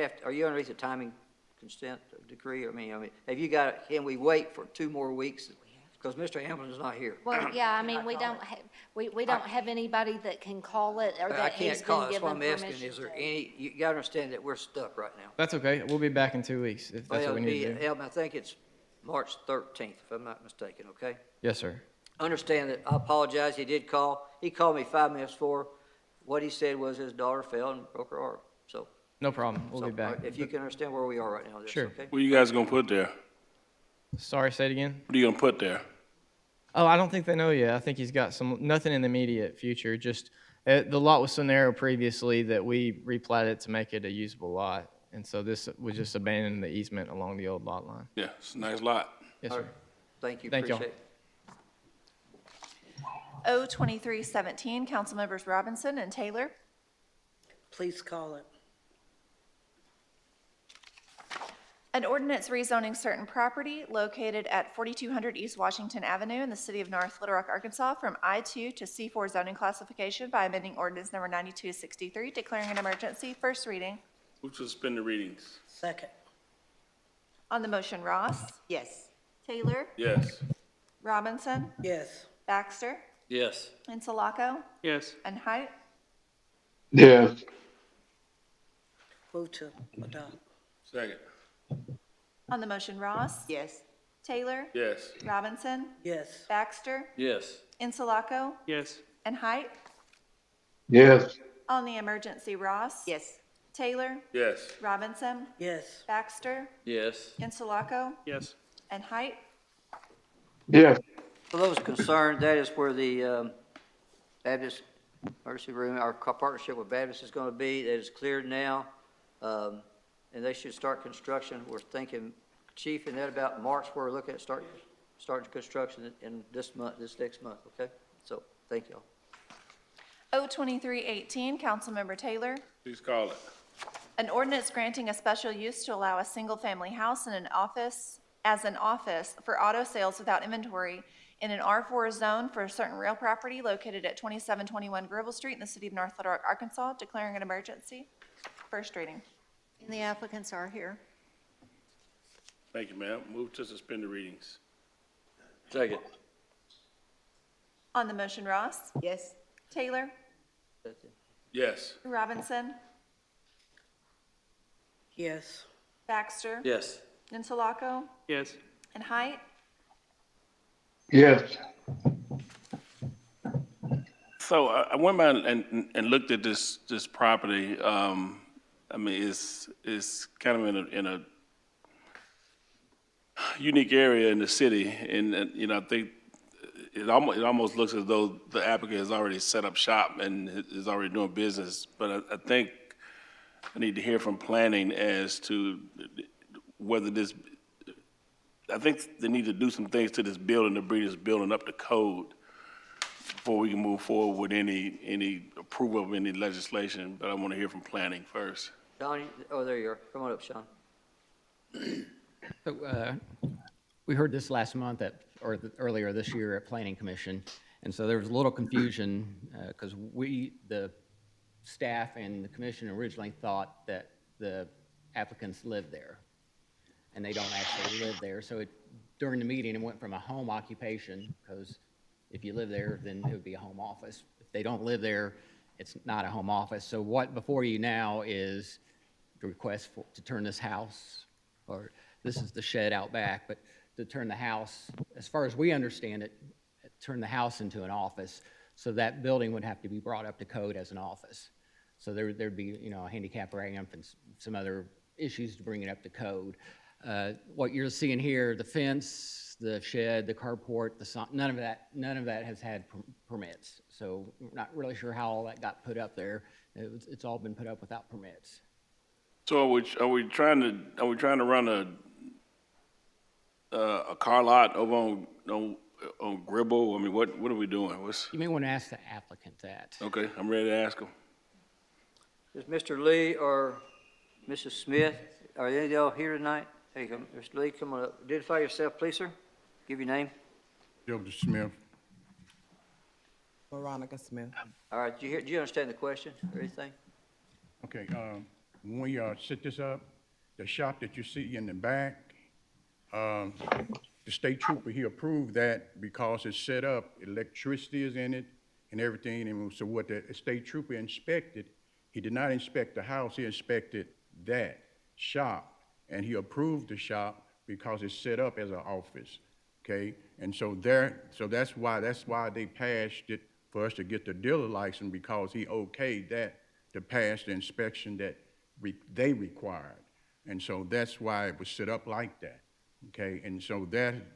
Speaker 19: underneath the timing consent decree? I mean, have you got, can we wait for 2 more weeks Because Mr. Amblin's not here.
Speaker 22: Well, yeah, I mean, we don't have anybody that can call it or
Speaker 19: I
Speaker 22: that he's
Speaker 19: can't call,
Speaker 22: been
Speaker 19: that's why
Speaker 22: given
Speaker 19: I'm asking,
Speaker 22: permission
Speaker 19: is there
Speaker 22: to.
Speaker 19: any, you gotta understand that we're stuck right now.
Speaker 7: That's okay. We'll be back in 2 weeks if that's
Speaker 19: Well,
Speaker 7: what we need to do.
Speaker 19: I think it's March 13th, if I'm not mistaken, okay?
Speaker 7: Yes, sir.
Speaker 19: Understand that, I apologize, he did call. He called me 5 minutes before. What he said was his daughter fell and broke her arm, so.
Speaker 7: No problem. We'll
Speaker 19: so,
Speaker 7: be back.
Speaker 19: If you can understand where we are right now, that's
Speaker 7: Sure.
Speaker 19: okay?
Speaker 4: What you guys gonna put there?
Speaker 7: Sorry, say it again.
Speaker 4: What are you gonna put there?
Speaker 7: Oh, I don't think they know yet. I think he's got nothing in the immediate future. Just the lot was so narrow previously that we replatted it to make it a usable lot. And so this was just abandoning the easement along the old lot line.
Speaker 4: Yeah, it's a nice lot.
Speaker 7: Yes,
Speaker 19: All
Speaker 7: sir.
Speaker 19: right. Thank you,
Speaker 7: Thank y'all.
Speaker 19: appreciate it.
Speaker 1: O-2317, Councilmembers Robinson and Taylor.
Speaker 16: Please call it.
Speaker 1: An ordinance rezoning certain property located at 4200 East Washington Avenue in the city of North Little Rock, Arkansas from I-2 to C4 zoning classification by amending ordinance number 9263, declaring an emergency. First reading.
Speaker 4: Move to suspend the readings.
Speaker 16: Second.
Speaker 1: On the motion, Ross,
Speaker 2: Yes.
Speaker 1: Taylor,
Speaker 4: Yes.
Speaker 1: Robinson,
Speaker 16: Yes.
Speaker 1: Baxter,
Speaker 3: Yes.
Speaker 1: Insulaco,
Speaker 5: Yes.
Speaker 1: and Height.
Speaker 5: Yes.
Speaker 16: Move to adopt.
Speaker 4: Second.
Speaker 1: On the motion, Ross,
Speaker 2: Yes.
Speaker 1: Taylor,
Speaker 4: Yes.
Speaker 1: Robinson,
Speaker 16: Yes.
Speaker 1: Baxter,
Speaker 3: Yes.
Speaker 1: Insulaco,
Speaker 5: Yes.
Speaker 1: and Height.
Speaker 5: Yes.
Speaker 1: On the emergency, Ross,
Speaker 2: Yes.
Speaker 1: Taylor,
Speaker 4: Yes.
Speaker 1: Robinson,
Speaker 16: Yes.
Speaker 1: Baxter,
Speaker 3: Yes.
Speaker 1: Insulaco,
Speaker 5: Yes.
Speaker 1: and Height.
Speaker 5: Yes.
Speaker 19: For those concerned, that is where the Baptist Emergency Room, our partnership with Baptist is going to be. That is cleared now, and they should start construction. We're thinking, Chief, in that about March, we're looking at starting construction in this next month, okay? So, thank y'all.
Speaker 1: O-2318, Councilmember Taylor.
Speaker 4: Please call it.
Speaker 1: An ordinance granting a special use to allow a single-family house and an office, as an office for auto sales without inventory in an R4 zone for a certain real property located at 2721 Gribble Street in the city of North Little Rock, Arkansas, declaring an emergency. First reading.
Speaker 21: And the applicants are here.
Speaker 4: Thank you, ma'am. Move to suspend the readings.
Speaker 3: Second.
Speaker 1: On the motion, Ross,
Speaker 2: Yes.
Speaker 1: Taylor,
Speaker 4: Yes.
Speaker 1: Robinson,
Speaker 16: Yes.
Speaker 1: Baxter,
Speaker 3: Yes.
Speaker 1: Insulaco,
Speaker 5: Yes.
Speaker 1: and Height.
Speaker 5: Yes.
Speaker 4: So I went by and looked at this property. I mean, it's kind of in a unique area in the city, and you know, I think it almost looks as though the applicant has already set up shop and is already doing business. But I think I need to hear from planning as to whether this. I think they need to do some things to this building to bring this building up to code before we can move forward with any approval of any legislation. But I want to hear from planning first.
Speaker 19: Donnie, oh, there you are. Come on up, Sean.
Speaker 6: So, we heard this last month earlier this year at Planning Commission, and so there was a little confusion because the staff and the commission originally thought that the applicants lived there, and they don't actually live there. So during the meeting, it went from a home occupation, because if you live there, then it would be a home office. If they don't live there, it's not a home office. So what before you now is the request to turn this house, or this is the shed out back, but to turn the house, as far as we understand it, turn the house into an office. So that building would have to be brought up to code as an office. So there'd be, you know, a handicap ramp and some other issues to bring it up to code. What you're seeing here, the fence, the shed, the carport, none of that has had permits. So we're not really sure how all that got put up there. It's all been put up without permits.
Speaker 4: So are we trying to run a car lot over on Gribble? I mean, what are we doing?
Speaker 6: You may want to ask the applicant that.
Speaker 4: Okay, I'm ready to ask him.
Speaker 19: Is Mr. Lee or Mrs. Smith, are any of y'all here tonight? There you go. Mr. Lee, come on up. Identify yourself, please, sir. Give your name.
Speaker 8: Gilbert Smith.
Speaker 9: Veronica Smith.
Speaker 19: All right, do you understand the question or anything?
Speaker 8: Okay, when we set this up, the shop that you see in the back, the state trooper, he approved that because it's set up, electricity is in it and everything. And so what the state trooper inspected, he did not inspect the house, he inspected that shop. And he approved the shop because it's set up as an office, okay? And so that's why they passed it for us to get the dealer license, because he okayed that to pass the inspection that they required. And so that's why it was set up like that, okay? And so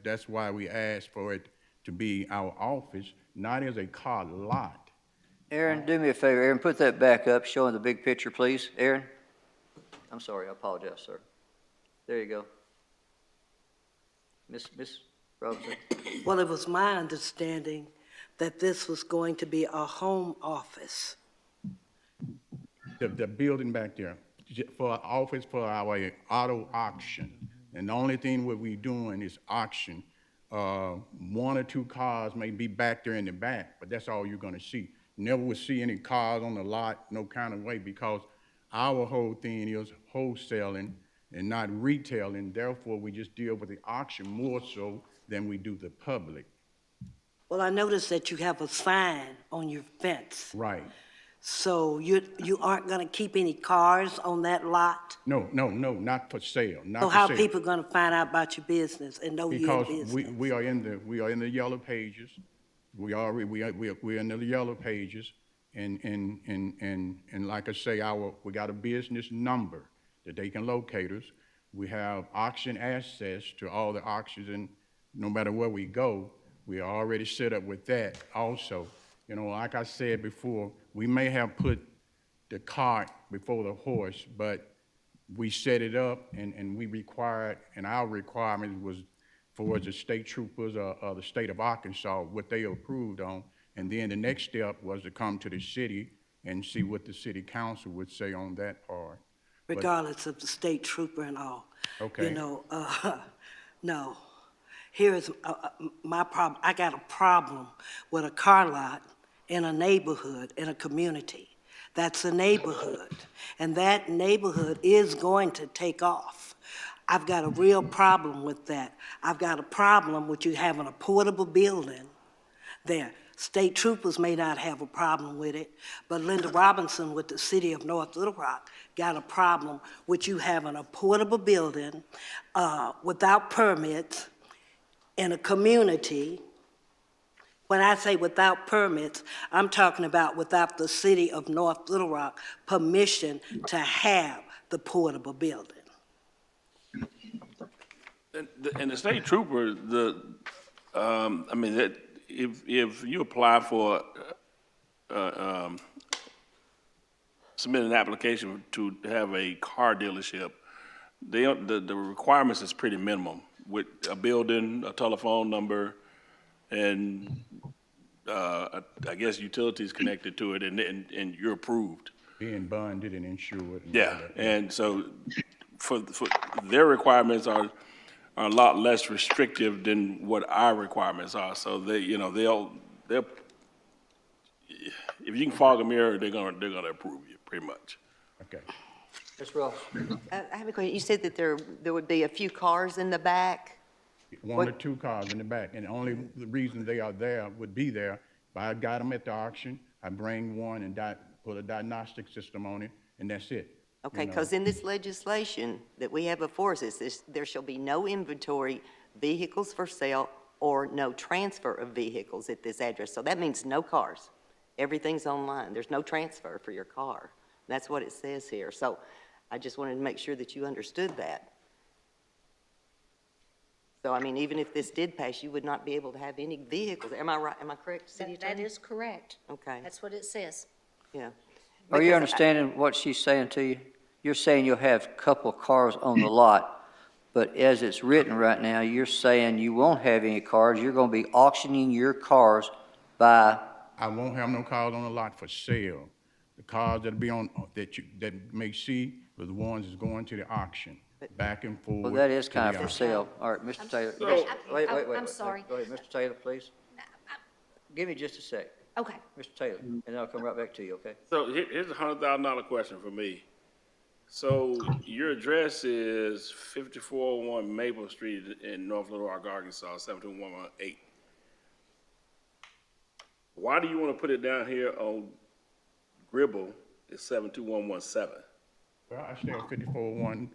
Speaker 8: that's why we asked for it to be our office, not as a car lot.
Speaker 19: Aaron, do me a favor, Aaron, put that back up, showing the big picture, please. Aaron? I'm sorry, I apologize, sir. There you go. Miss Robinson?
Speaker 16: Well, it was my understanding that this was going to be a home office.
Speaker 8: The building back there, for our office, for our auto auction. And the only thing what we doing is auction. 1 or 2 cars may be back there in the back, but that's all you're gonna see. Never will see any cars on the lot, no kind of way, because our whole thing is wholesaling and not retailing. Therefore, we just deal with the auction more so than we do the public.
Speaker 16: Well, I noticed that you have a sign on your fence.
Speaker 8: Right.
Speaker 16: So you aren't gonna keep any cars on that lot?
Speaker 8: No, not for sale, not
Speaker 16: So
Speaker 8: for
Speaker 16: how
Speaker 8: sale.
Speaker 16: people gonna find out about your business and know you're in
Speaker 8: Because
Speaker 16: business?
Speaker 8: we are in the yellow pages. We're in the yellow pages. And like I say, we got a business number that they can locate us. We have auction access to all the auctions, and no matter where we go, we are already set up with that also. You know, like I said before, we may have put the cart before the horse, but we set it up and we required, and our requirement was for the state troopers of the state of Arkansas, what they approved on. And then the next step was to come to the city and see what the city council would say on that part.
Speaker 16: Regardless of the state trooper and all.
Speaker 8: Okay.
Speaker 16: You know, no. Here is my problem. I got a problem with a car lot in a neighborhood, in a community. That's a neighborhood. And that neighborhood is going to take off. I've got a real problem with that. I've got a problem with you having a portable building there. State troopers may not have a problem with it, but Linda Robinson with the city of North Little Rock got a problem with you having a portable building without permits in a community. When I say without permits, I'm talking about without the city of North Little Rock permission to have the portable building.
Speaker 4: And the state trooper, I mean, that if you apply for, submit an application to have a car dealership, the requirements is pretty minimum, with a building, a telephone number, and I guess utilities connected to it, and you're approved.
Speaker 8: Being bonded and insured. And
Speaker 4: Yeah,
Speaker 8: all that.
Speaker 4: and so for their requirements are a lot less restrictive than what our requirements are. So they'll if you can fog a mirror, they're gonna approve you pretty much.
Speaker 8: Okay.
Speaker 19: Ms. Ross?
Speaker 2: I have a question. You said that there would be a few cars in the back?
Speaker 8: 1 or 2 cars in the back, and only the reason they are there would be there, if I got them at the auction, I bring one and put a diagnostic system on it, and that's it.
Speaker 2: Okay,
Speaker 8: You know?
Speaker 2: because in this legislation that we have before us, it says there shall be no inventory, vehicles for sale, or no transfer of vehicles at this address. So that means no cars. Everything's online. There's no transfer for your car. That's what it says here. So I just wanted to make sure that you understood that. So, I mean, even if this did pass, you would not be able to have any vehicles. Am I right? Am I correct, City
Speaker 22: That
Speaker 2: Attorney?
Speaker 22: is correct.
Speaker 2: Okay,
Speaker 22: That's what it says.
Speaker 2: yeah.
Speaker 19: Are you
Speaker 2: Because
Speaker 19: understanding what she's saying to you? You're saying you'll have a couple of cars on the lot, but as it's written right now, you're saying you won't have any cars. You're going to be auctioning your cars by...
Speaker 8: I won't have no cars on the lot for sale. The cars that'll be on, that may see, are the ones that's going to the auction, back and forth.
Speaker 19: Well, that is
Speaker 8: to
Speaker 19: kind
Speaker 8: the
Speaker 19: of for
Speaker 8: auction.
Speaker 19: sale. All right, Mr. Taylor. Wait.
Speaker 22: I'm sorry.
Speaker 19: Go ahead, Mr. Taylor, please. Give me just a sec.
Speaker 22: Okay.
Speaker 19: Mr. Taylor, and then I'll come right back to you, okay?
Speaker 4: So here's a $100,000 question for me. So your address is 5401 Maple Street in North Little Rock, Arkansas, 72118. Why do you want to put it down here on Gribble, it's 72117?
Speaker 8: Well, I stay at 5401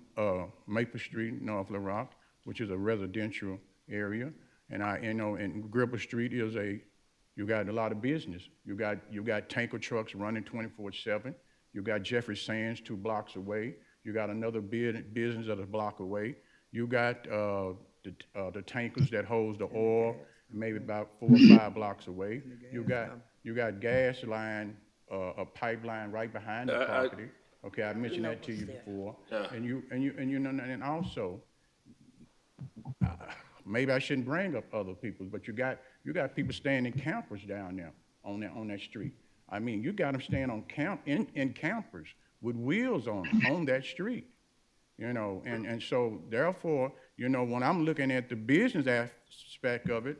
Speaker 8: Maple Street, North Little Rock, which is a residential area. And and Gribble Street is you got a lot of business. You got tanker trucks running 24/7. You got Jeffrey Sands 2 blocks away. You got another business that's a block away. You got the tankers that holds the oil, maybe about 4 or 5 blocks away. You got gas line, a pipeline right behind the property. Okay, I mentioned that to you before.
Speaker 4: Yeah.
Speaker 8: And also, maybe I shouldn't bring up other people, but you got people staying in campers down there on that street. I mean, you got them staying on in campers with wheels on that street, and so therefore, when I'm looking at the business aspect of it,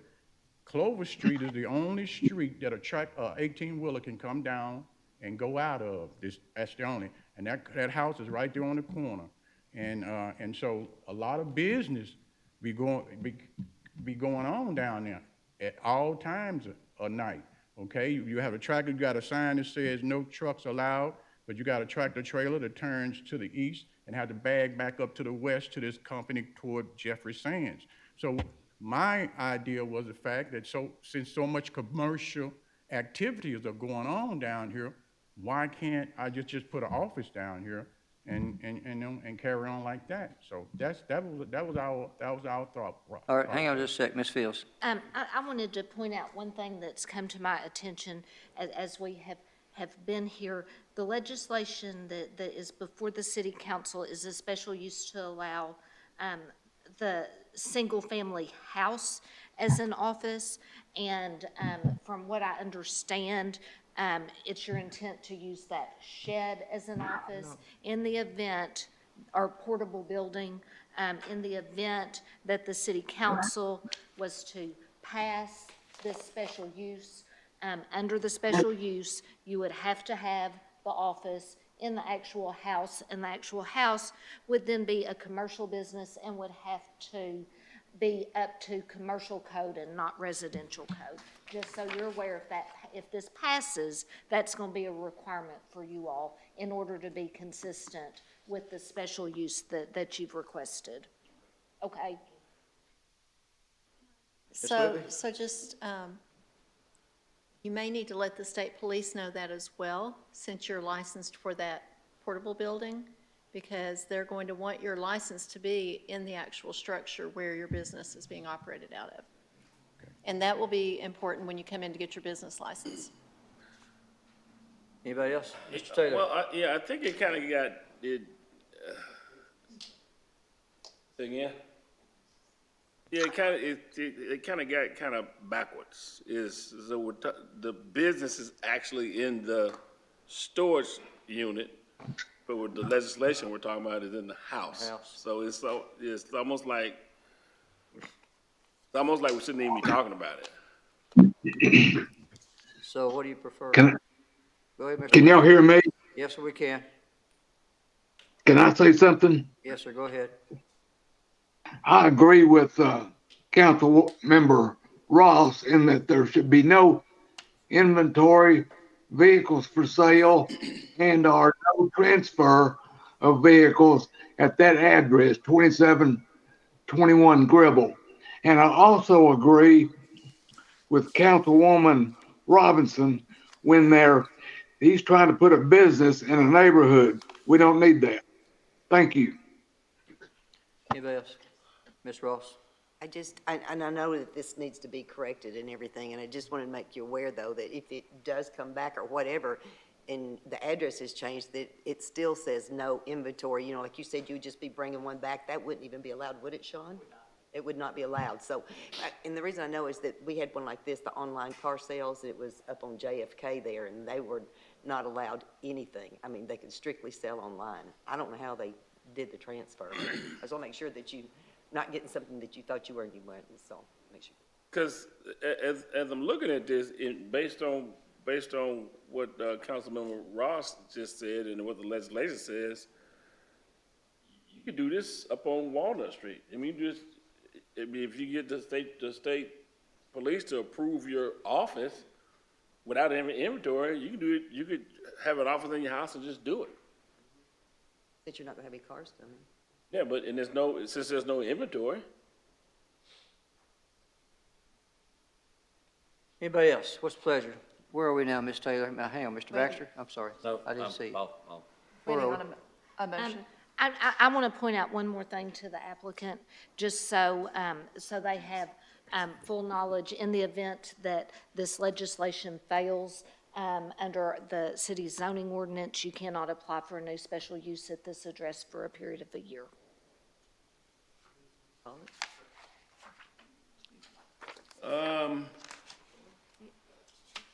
Speaker 8: Clover Street is the only street that a 18-wheeler can come down and go out of. That's the only, and that house is right there on the corner, and so a lot of business be going on down there at all times of night. Okay, you have a tractor, you got a sign that says no trucks allowed, but you got a tractor trailer that turns to the east and have to bag back up to the west to this company toward Jeffrey Sands. So my idea was the fact that since so much commercial activities are going on down here, why can't I just put an office down here and carry on like that? So that was our thought.
Speaker 19: All right, hang on just a sec, Ms. Fields.
Speaker 22: I wanted to point out one thing that's come to my attention as we have been here. The legislation that is before the city council is a special use to allow the single-family house as an office. And from what I understand, it's your intent to use that shed as an office in the event, or portable building, in the event that the city council was to pass this special use. Under the special use, you would have to have the office in the actual house, and the actual house would then be a commercial business and would have to be up to commercial code and not residential code. Just so you're aware, if this passes, that's going to be a requirement for you all in order to be consistent with the special use that you've requested. Okay?
Speaker 1: So just, you may need to let the state police know that as well, since you're licensed for that portable building, because they're going to want your license to be in the actual structure where your business is being operated out of. And that will be important when you come in to get your business license.
Speaker 19: Anybody else? Mr. Taylor?
Speaker 4: Well, I think it kind of got it. Say again? Yeah, it kind of got kind of backwards. The business is actually in the storage unit, but with the legislation we're talking about is in the house. So it's almost like we shouldn't even be talking about it.
Speaker 19: So what do you prefer?
Speaker 9: Can
Speaker 19: Go ahead, Mr.
Speaker 9: can y'all hear me?
Speaker 19: Yes, sir, we can.
Speaker 9: Can I say something?
Speaker 19: Yes, sir, go ahead.
Speaker 9: I agree with Council Member Ross in that there should be no inventory, vehicles for sale, and or no transfer of vehicles at that address, 2721 Gribble. And I also agree with Councilwoman Robinson when he's trying to put a business in a neighborhood. We don't need that. Thank you.
Speaker 19: Anybody else? Ms. Ross?
Speaker 2: I know that this needs to be corrected and everything, and I just want to make you aware, though, that if it does come back or whatever, and the address is changed, that it still says no inventory. Like you said, you would just be bringing one back. That wouldn't even be allowed, would it, Sean? It would not be allowed. So, and the reason I know is that we had one like this, the online car sales. It was up on JFK there, and they were not allowed anything. I mean, they could strictly sell online. I don't know how they did the transfer. I just want to make sure that you not getting something that you thought you were anyway. So make sure.
Speaker 4: Because as I'm looking at this, based on what Councilmember Ross just said and what the legislation says, could do this up on Walnut Street. I mean, if you get the state police to approve your office without any inventory, you can do it, you could have an office in your house and just do it.
Speaker 2: That you're not gonna have any cars coming.
Speaker 4: Yeah, but, since there's no inventory,
Speaker 19: Anybody else? What's the pleasure? Where are we now, Ms. Taylor? Hang on, Mr.
Speaker 1: Wait.
Speaker 19: Baxter? I'm sorry.
Speaker 3: No,
Speaker 19: I didn't see.
Speaker 1: Waiting on a motion.
Speaker 22: I want to point out one more thing to the applicant, just so, so they have full knowledge in the event that this legislation fails. Under the city's zoning ordinance, you cannot apply for a new special use at this address for a period of a year.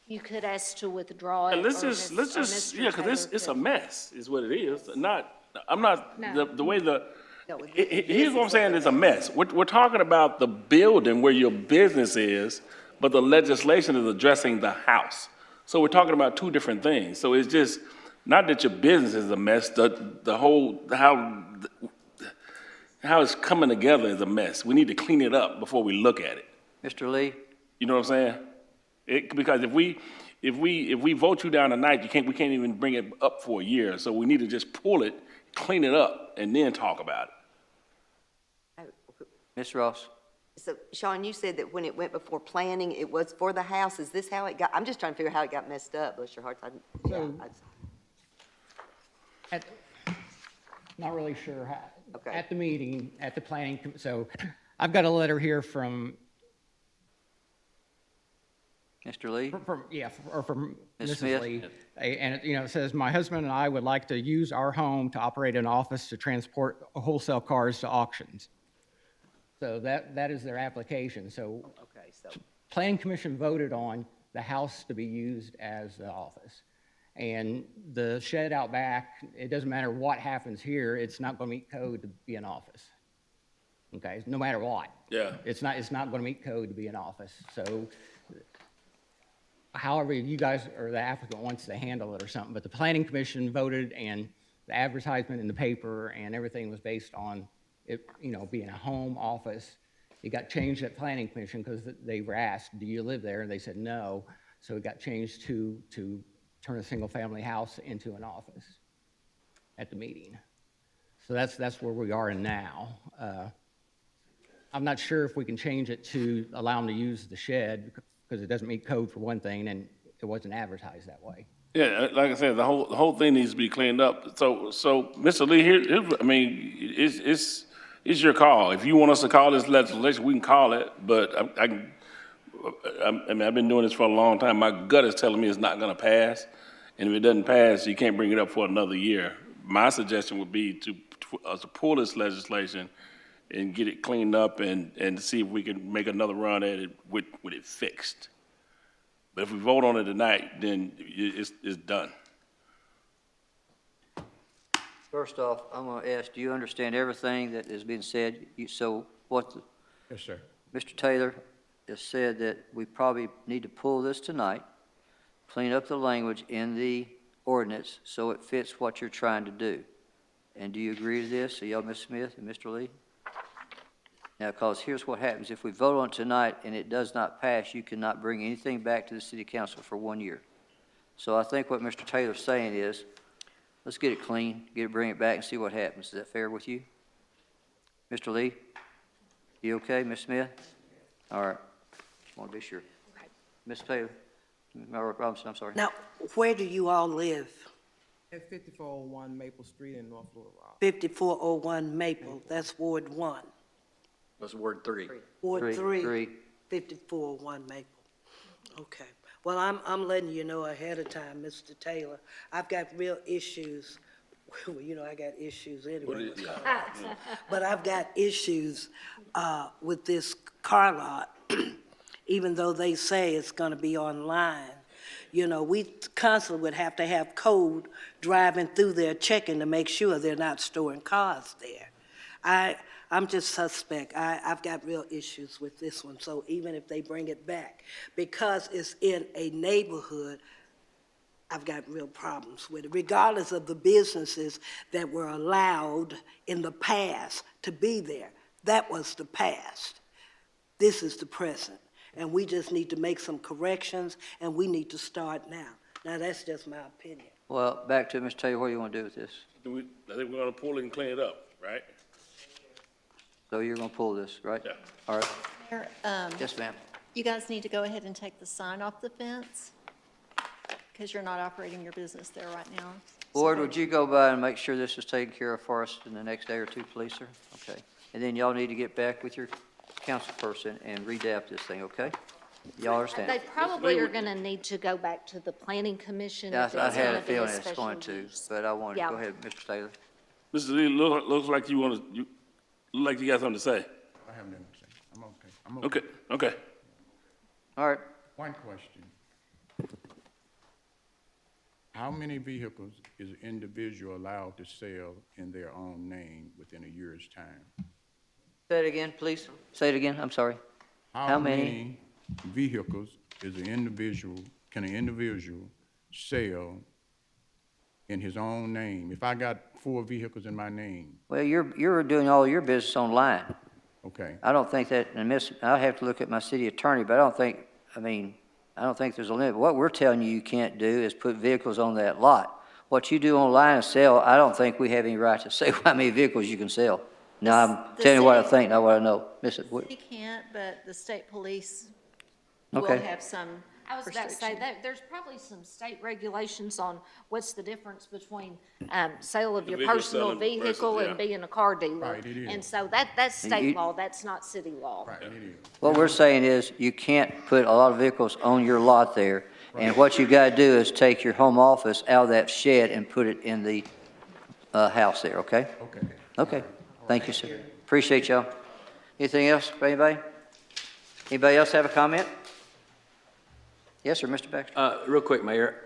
Speaker 22: You could ask to withdraw it.
Speaker 4: and let's
Speaker 22: or
Speaker 4: just,
Speaker 22: Mr.
Speaker 4: yeah, because it's a
Speaker 22: Taylor
Speaker 4: mess, is what it is. I'm not,
Speaker 22: No.
Speaker 4: the way the,
Speaker 2: No,
Speaker 4: here's what I'm saying, it's a mess. We're talking about the building where your business is, but the legislation is addressing the house. So we're talking about two different things. So it's just, not that your business is a mess, the whole, how it's coming together is a mess. We need to clean it up before we look at it.
Speaker 19: Mr. Lee?
Speaker 4: You know what I'm saying? Because if we vote you down tonight, we can't even bring it up for a year. So we need to just pull it, clean it up, and then talk about it.
Speaker 19: Ms. Ross?
Speaker 2: So, Sean, you said that when it went before planning, it was for the house. Is this how it got? I'm just trying to figure out how it got messed up. Bless your hearts.
Speaker 6: Not really sure how.
Speaker 2: Okay.
Speaker 6: At the meeting, at the planning, so I've got a letter here from,
Speaker 19: Mr. Lee?
Speaker 6: from
Speaker 19: Ms.
Speaker 6: Mrs.
Speaker 19: Smith?
Speaker 6: Lee. And it says, "My husband and I would like to use our home to operate an office to transport wholesale cars to auctions." So that is their application. So
Speaker 2: Okay, so.
Speaker 6: Planning Commission voted on the house to be used as the office. And the shed out back, it doesn't matter what happens here, it's not going to meet code to be an office. Okay, no matter what.
Speaker 4: Yeah.
Speaker 6: It's not going to meet code to be an office. So however you guys or the applicant wants to handle it or something, but the Planning Commission voted and the advertisement in the paper and everything was based on it, being a home office. It got changed at Planning Commission because they were asked, "Do you live there?" And they said no. So it got changed to turn a single-family house into an office at the meeting. So that's where we are now. I'm not sure if we can change it to allow them to use the shed because it doesn't meet code for one thing, and it wasn't advertised that way.
Speaker 4: Yeah, like I said, the whole thing needs to be cleaned up. So Mr. Lee, it's your call. If you want us to call this legislation, we can call it, but I've been doing this for a long time. My gut is telling me it's not gonna pass, and if it doesn't pass, you can't bring it up for another year. My suggestion would be to pull this legislation and get it cleaned up and see if we can make another run at it with it fixed. But if we vote on it tonight, then it's done.
Speaker 19: First off, I'm going to ask, do you understand everything that is being said? Yes, sir. Mr. Taylor has said that we probably need to pull this tonight, clean up the language in the ordinance so it fits what you're trying to do. And do you agree to this? So y'all, Ms. Smith and Mr. Lee? Now, because here's what happens. If we vote on it tonight and it does not pass, you cannot bring anything back to the city council for 1 year. So I think what Mr. Taylor's saying is, let's get it clean, bring it back and see what happens. Is that fair with you? Mr. Lee? You okay, Ms. Smith? All right. Want to be sure. Ms. Taylor? Robinson, I'm sorry.
Speaker 16: Now, where do you all live?
Speaker 10: At 5401 Maple Street in North Little Rock.
Speaker 16: 5401 Maple, that's Ward 1.
Speaker 3: That's Ward 3.
Speaker 16: Ward
Speaker 19: Three.
Speaker 16: 3, 5401 Maple. Okay. Well, I'm letting you know ahead of time, Mr. Taylor. I've got real issues. Well, I got issues anyway. But I've got issues with this car lot, even though they say it's going to be online. We constantly would have to have code driving through there checking to make sure they're not storing cars there. I'm just suspect. I've got real issues with this one. So even if they bring it back, because it's in a neighborhood, I've got real problems with it, regardless of the businesses that were allowed in the past to be there. That was the past. This is the present. And we just need to make some corrections, and we need to start now. Now, that's just my opinion.
Speaker 19: Well, back to Mr. Taylor, what do you want to do with this?
Speaker 4: I think we're gonna pull it and clean it up, right?
Speaker 19: So you're going to pull this, right?
Speaker 4: Yeah.
Speaker 19: All right.
Speaker 21: Mayor,
Speaker 19: Yes, ma'am.
Speaker 21: you guys need to go ahead and take the sign off the fence because you're not operating your business there right now.
Speaker 19: Board, would you go by and make sure this is taken care of for us in the next day or two, please, sir? Okay. And then y'all need to get back with your council person and redap this thing, okay? Y'all understand?
Speaker 22: They probably are gonna need to go back to the planning commission.
Speaker 19: Yeah,
Speaker 22: if
Speaker 19: I
Speaker 22: it's
Speaker 19: had
Speaker 22: gonna
Speaker 19: a
Speaker 22: be
Speaker 19: feeling it's
Speaker 22: special
Speaker 19: going to,
Speaker 22: use.
Speaker 19: but I wanted,
Speaker 22: Yeah.
Speaker 19: go ahead, Mr. Taylor.
Speaker 4: Mr. Lee, looks like you look like you got something to say.
Speaker 8: I have nothing to say. I'm okay. I'm okay.
Speaker 4: Okay.
Speaker 19: All right.
Speaker 8: One question. How many vehicles is an individual allowed to sell in their own name within a year's time?
Speaker 19: Say it again, please. Say it again, I'm sorry. How many?
Speaker 8: Vehicles is an individual, can an individual sell in his own name? If I got 4 vehicles in my name,
Speaker 19: Well, you're doing all your business online.
Speaker 8: okay,
Speaker 19: I don't think that, and I'll have to look at my city attorney, but I don't think there's a limit. What we're telling you can't do is put vehicles on that lot. What you do online and sell, I don't think we have any right to say how many vehicles you can sell. Now, I'm
Speaker 21: The
Speaker 19: telling you what I
Speaker 21: city-
Speaker 19: think, not what I know.
Speaker 21: You can't, but the state police will
Speaker 19: Okay.
Speaker 21: have some
Speaker 22: I was about to say,
Speaker 21: restriction.
Speaker 22: that there's probably some state regulations on what's the difference between, sale of your
Speaker 4: Vehicle
Speaker 22: personal
Speaker 4: selling versus-
Speaker 22: vehicle
Speaker 4: yeah.
Speaker 22: and being a car dealer.
Speaker 8: Right, it is.
Speaker 22: And so that's
Speaker 19: You-
Speaker 22: state law, that's not city law.
Speaker 8: right, it is.
Speaker 19: What we're saying is, you can't put a lot of vehicles on your lot there, and what you gotta do is take your home office out of that shed and put it in the, house there, okay?
Speaker 8: Okay.
Speaker 19: Okay, thank you, sir. Appreciate y'all. Anything else for anybody? Anybody else have a comment? Yes, sir, Mr. Baxter?
Speaker 3: Real quick, Mayor,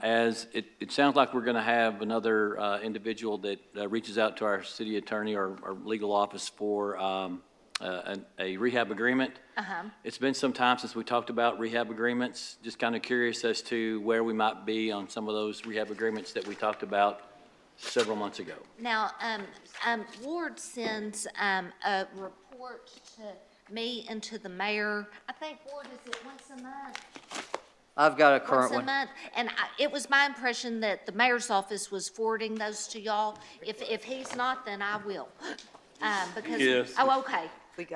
Speaker 3: as it sounds like we're going to have another individual that reaches out to our city attorney or legal office for a rehab agreement.
Speaker 22: Uh-huh.
Speaker 3: It's been some time since we talked about rehab agreements. Just kind of curious as to where we might be on some of those rehab agreements that we talked about several months ago.
Speaker 22: Now, Ward sends, a report to me and to the mayor. I think, Ward, is it once a month?
Speaker 19: I've got a current
Speaker 22: Once a
Speaker 19: one.
Speaker 22: month, and it was my impression that the mayor's office was forwarding those to y'all. If he's not, then I will. Because.
Speaker 4: Yes.
Speaker 22: Oh, okay.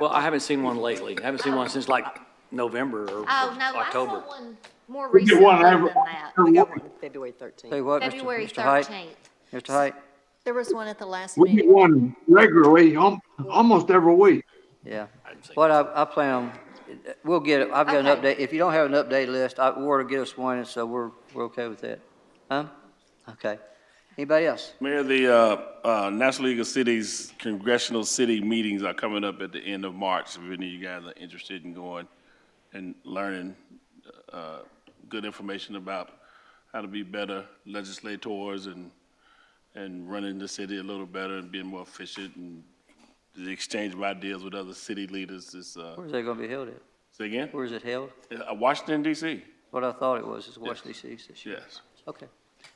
Speaker 3: Well, I haven't seen one lately. I haven't seen one since like November or
Speaker 22: Oh, no, I
Speaker 3: October.
Speaker 22: saw one more
Speaker 9: We get
Speaker 22: recently
Speaker 9: one
Speaker 22: than
Speaker 9: every-
Speaker 22: that.
Speaker 2: We got one February 13th.
Speaker 19: Tell you what,
Speaker 22: February
Speaker 19: Mr. Height.
Speaker 22: 13th.
Speaker 19: Mr. Height,
Speaker 21: There was one at the last
Speaker 9: We get
Speaker 21: meeting.
Speaker 9: one regularly, almost every week.
Speaker 19: yeah. What I plan on, we'll get it, I've got an
Speaker 22: Okay.
Speaker 19: update. If you don't have an updated list, Ward will get us one, and so we're okay with that. Huh? Okay. Anybody else?
Speaker 4: Mayor, the National League of Cities congressional city meetings are coming up at the end of March. If any of you guys are interested in going and learning good information about how to be better legislators and running the city a little better and being more efficient and the exchange of ideas with other city leaders is,
Speaker 19: Where's that gonna be held at?
Speaker 4: say again?
Speaker 19: Where is it held?
Speaker 4: Washington DC.
Speaker 19: What I thought it was, is Washington DC this year.
Speaker 4: Yes.
Speaker 19: Okay.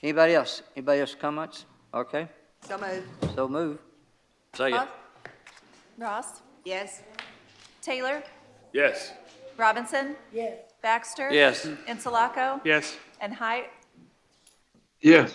Speaker 19: Anybody else? Anybody else comments? Okay,
Speaker 2: So moved.
Speaker 19: so move.
Speaker 3: Say it.
Speaker 1: Ross?
Speaker 2: Yes.
Speaker 1: Taylor?
Speaker 4: Yes.
Speaker 1: Robinson? Yes. Baxter?
Speaker 3: Yes.
Speaker 1: Insulaco?
Speaker 11: Yes.
Speaker 1: And Height?
Speaker 9: Yes.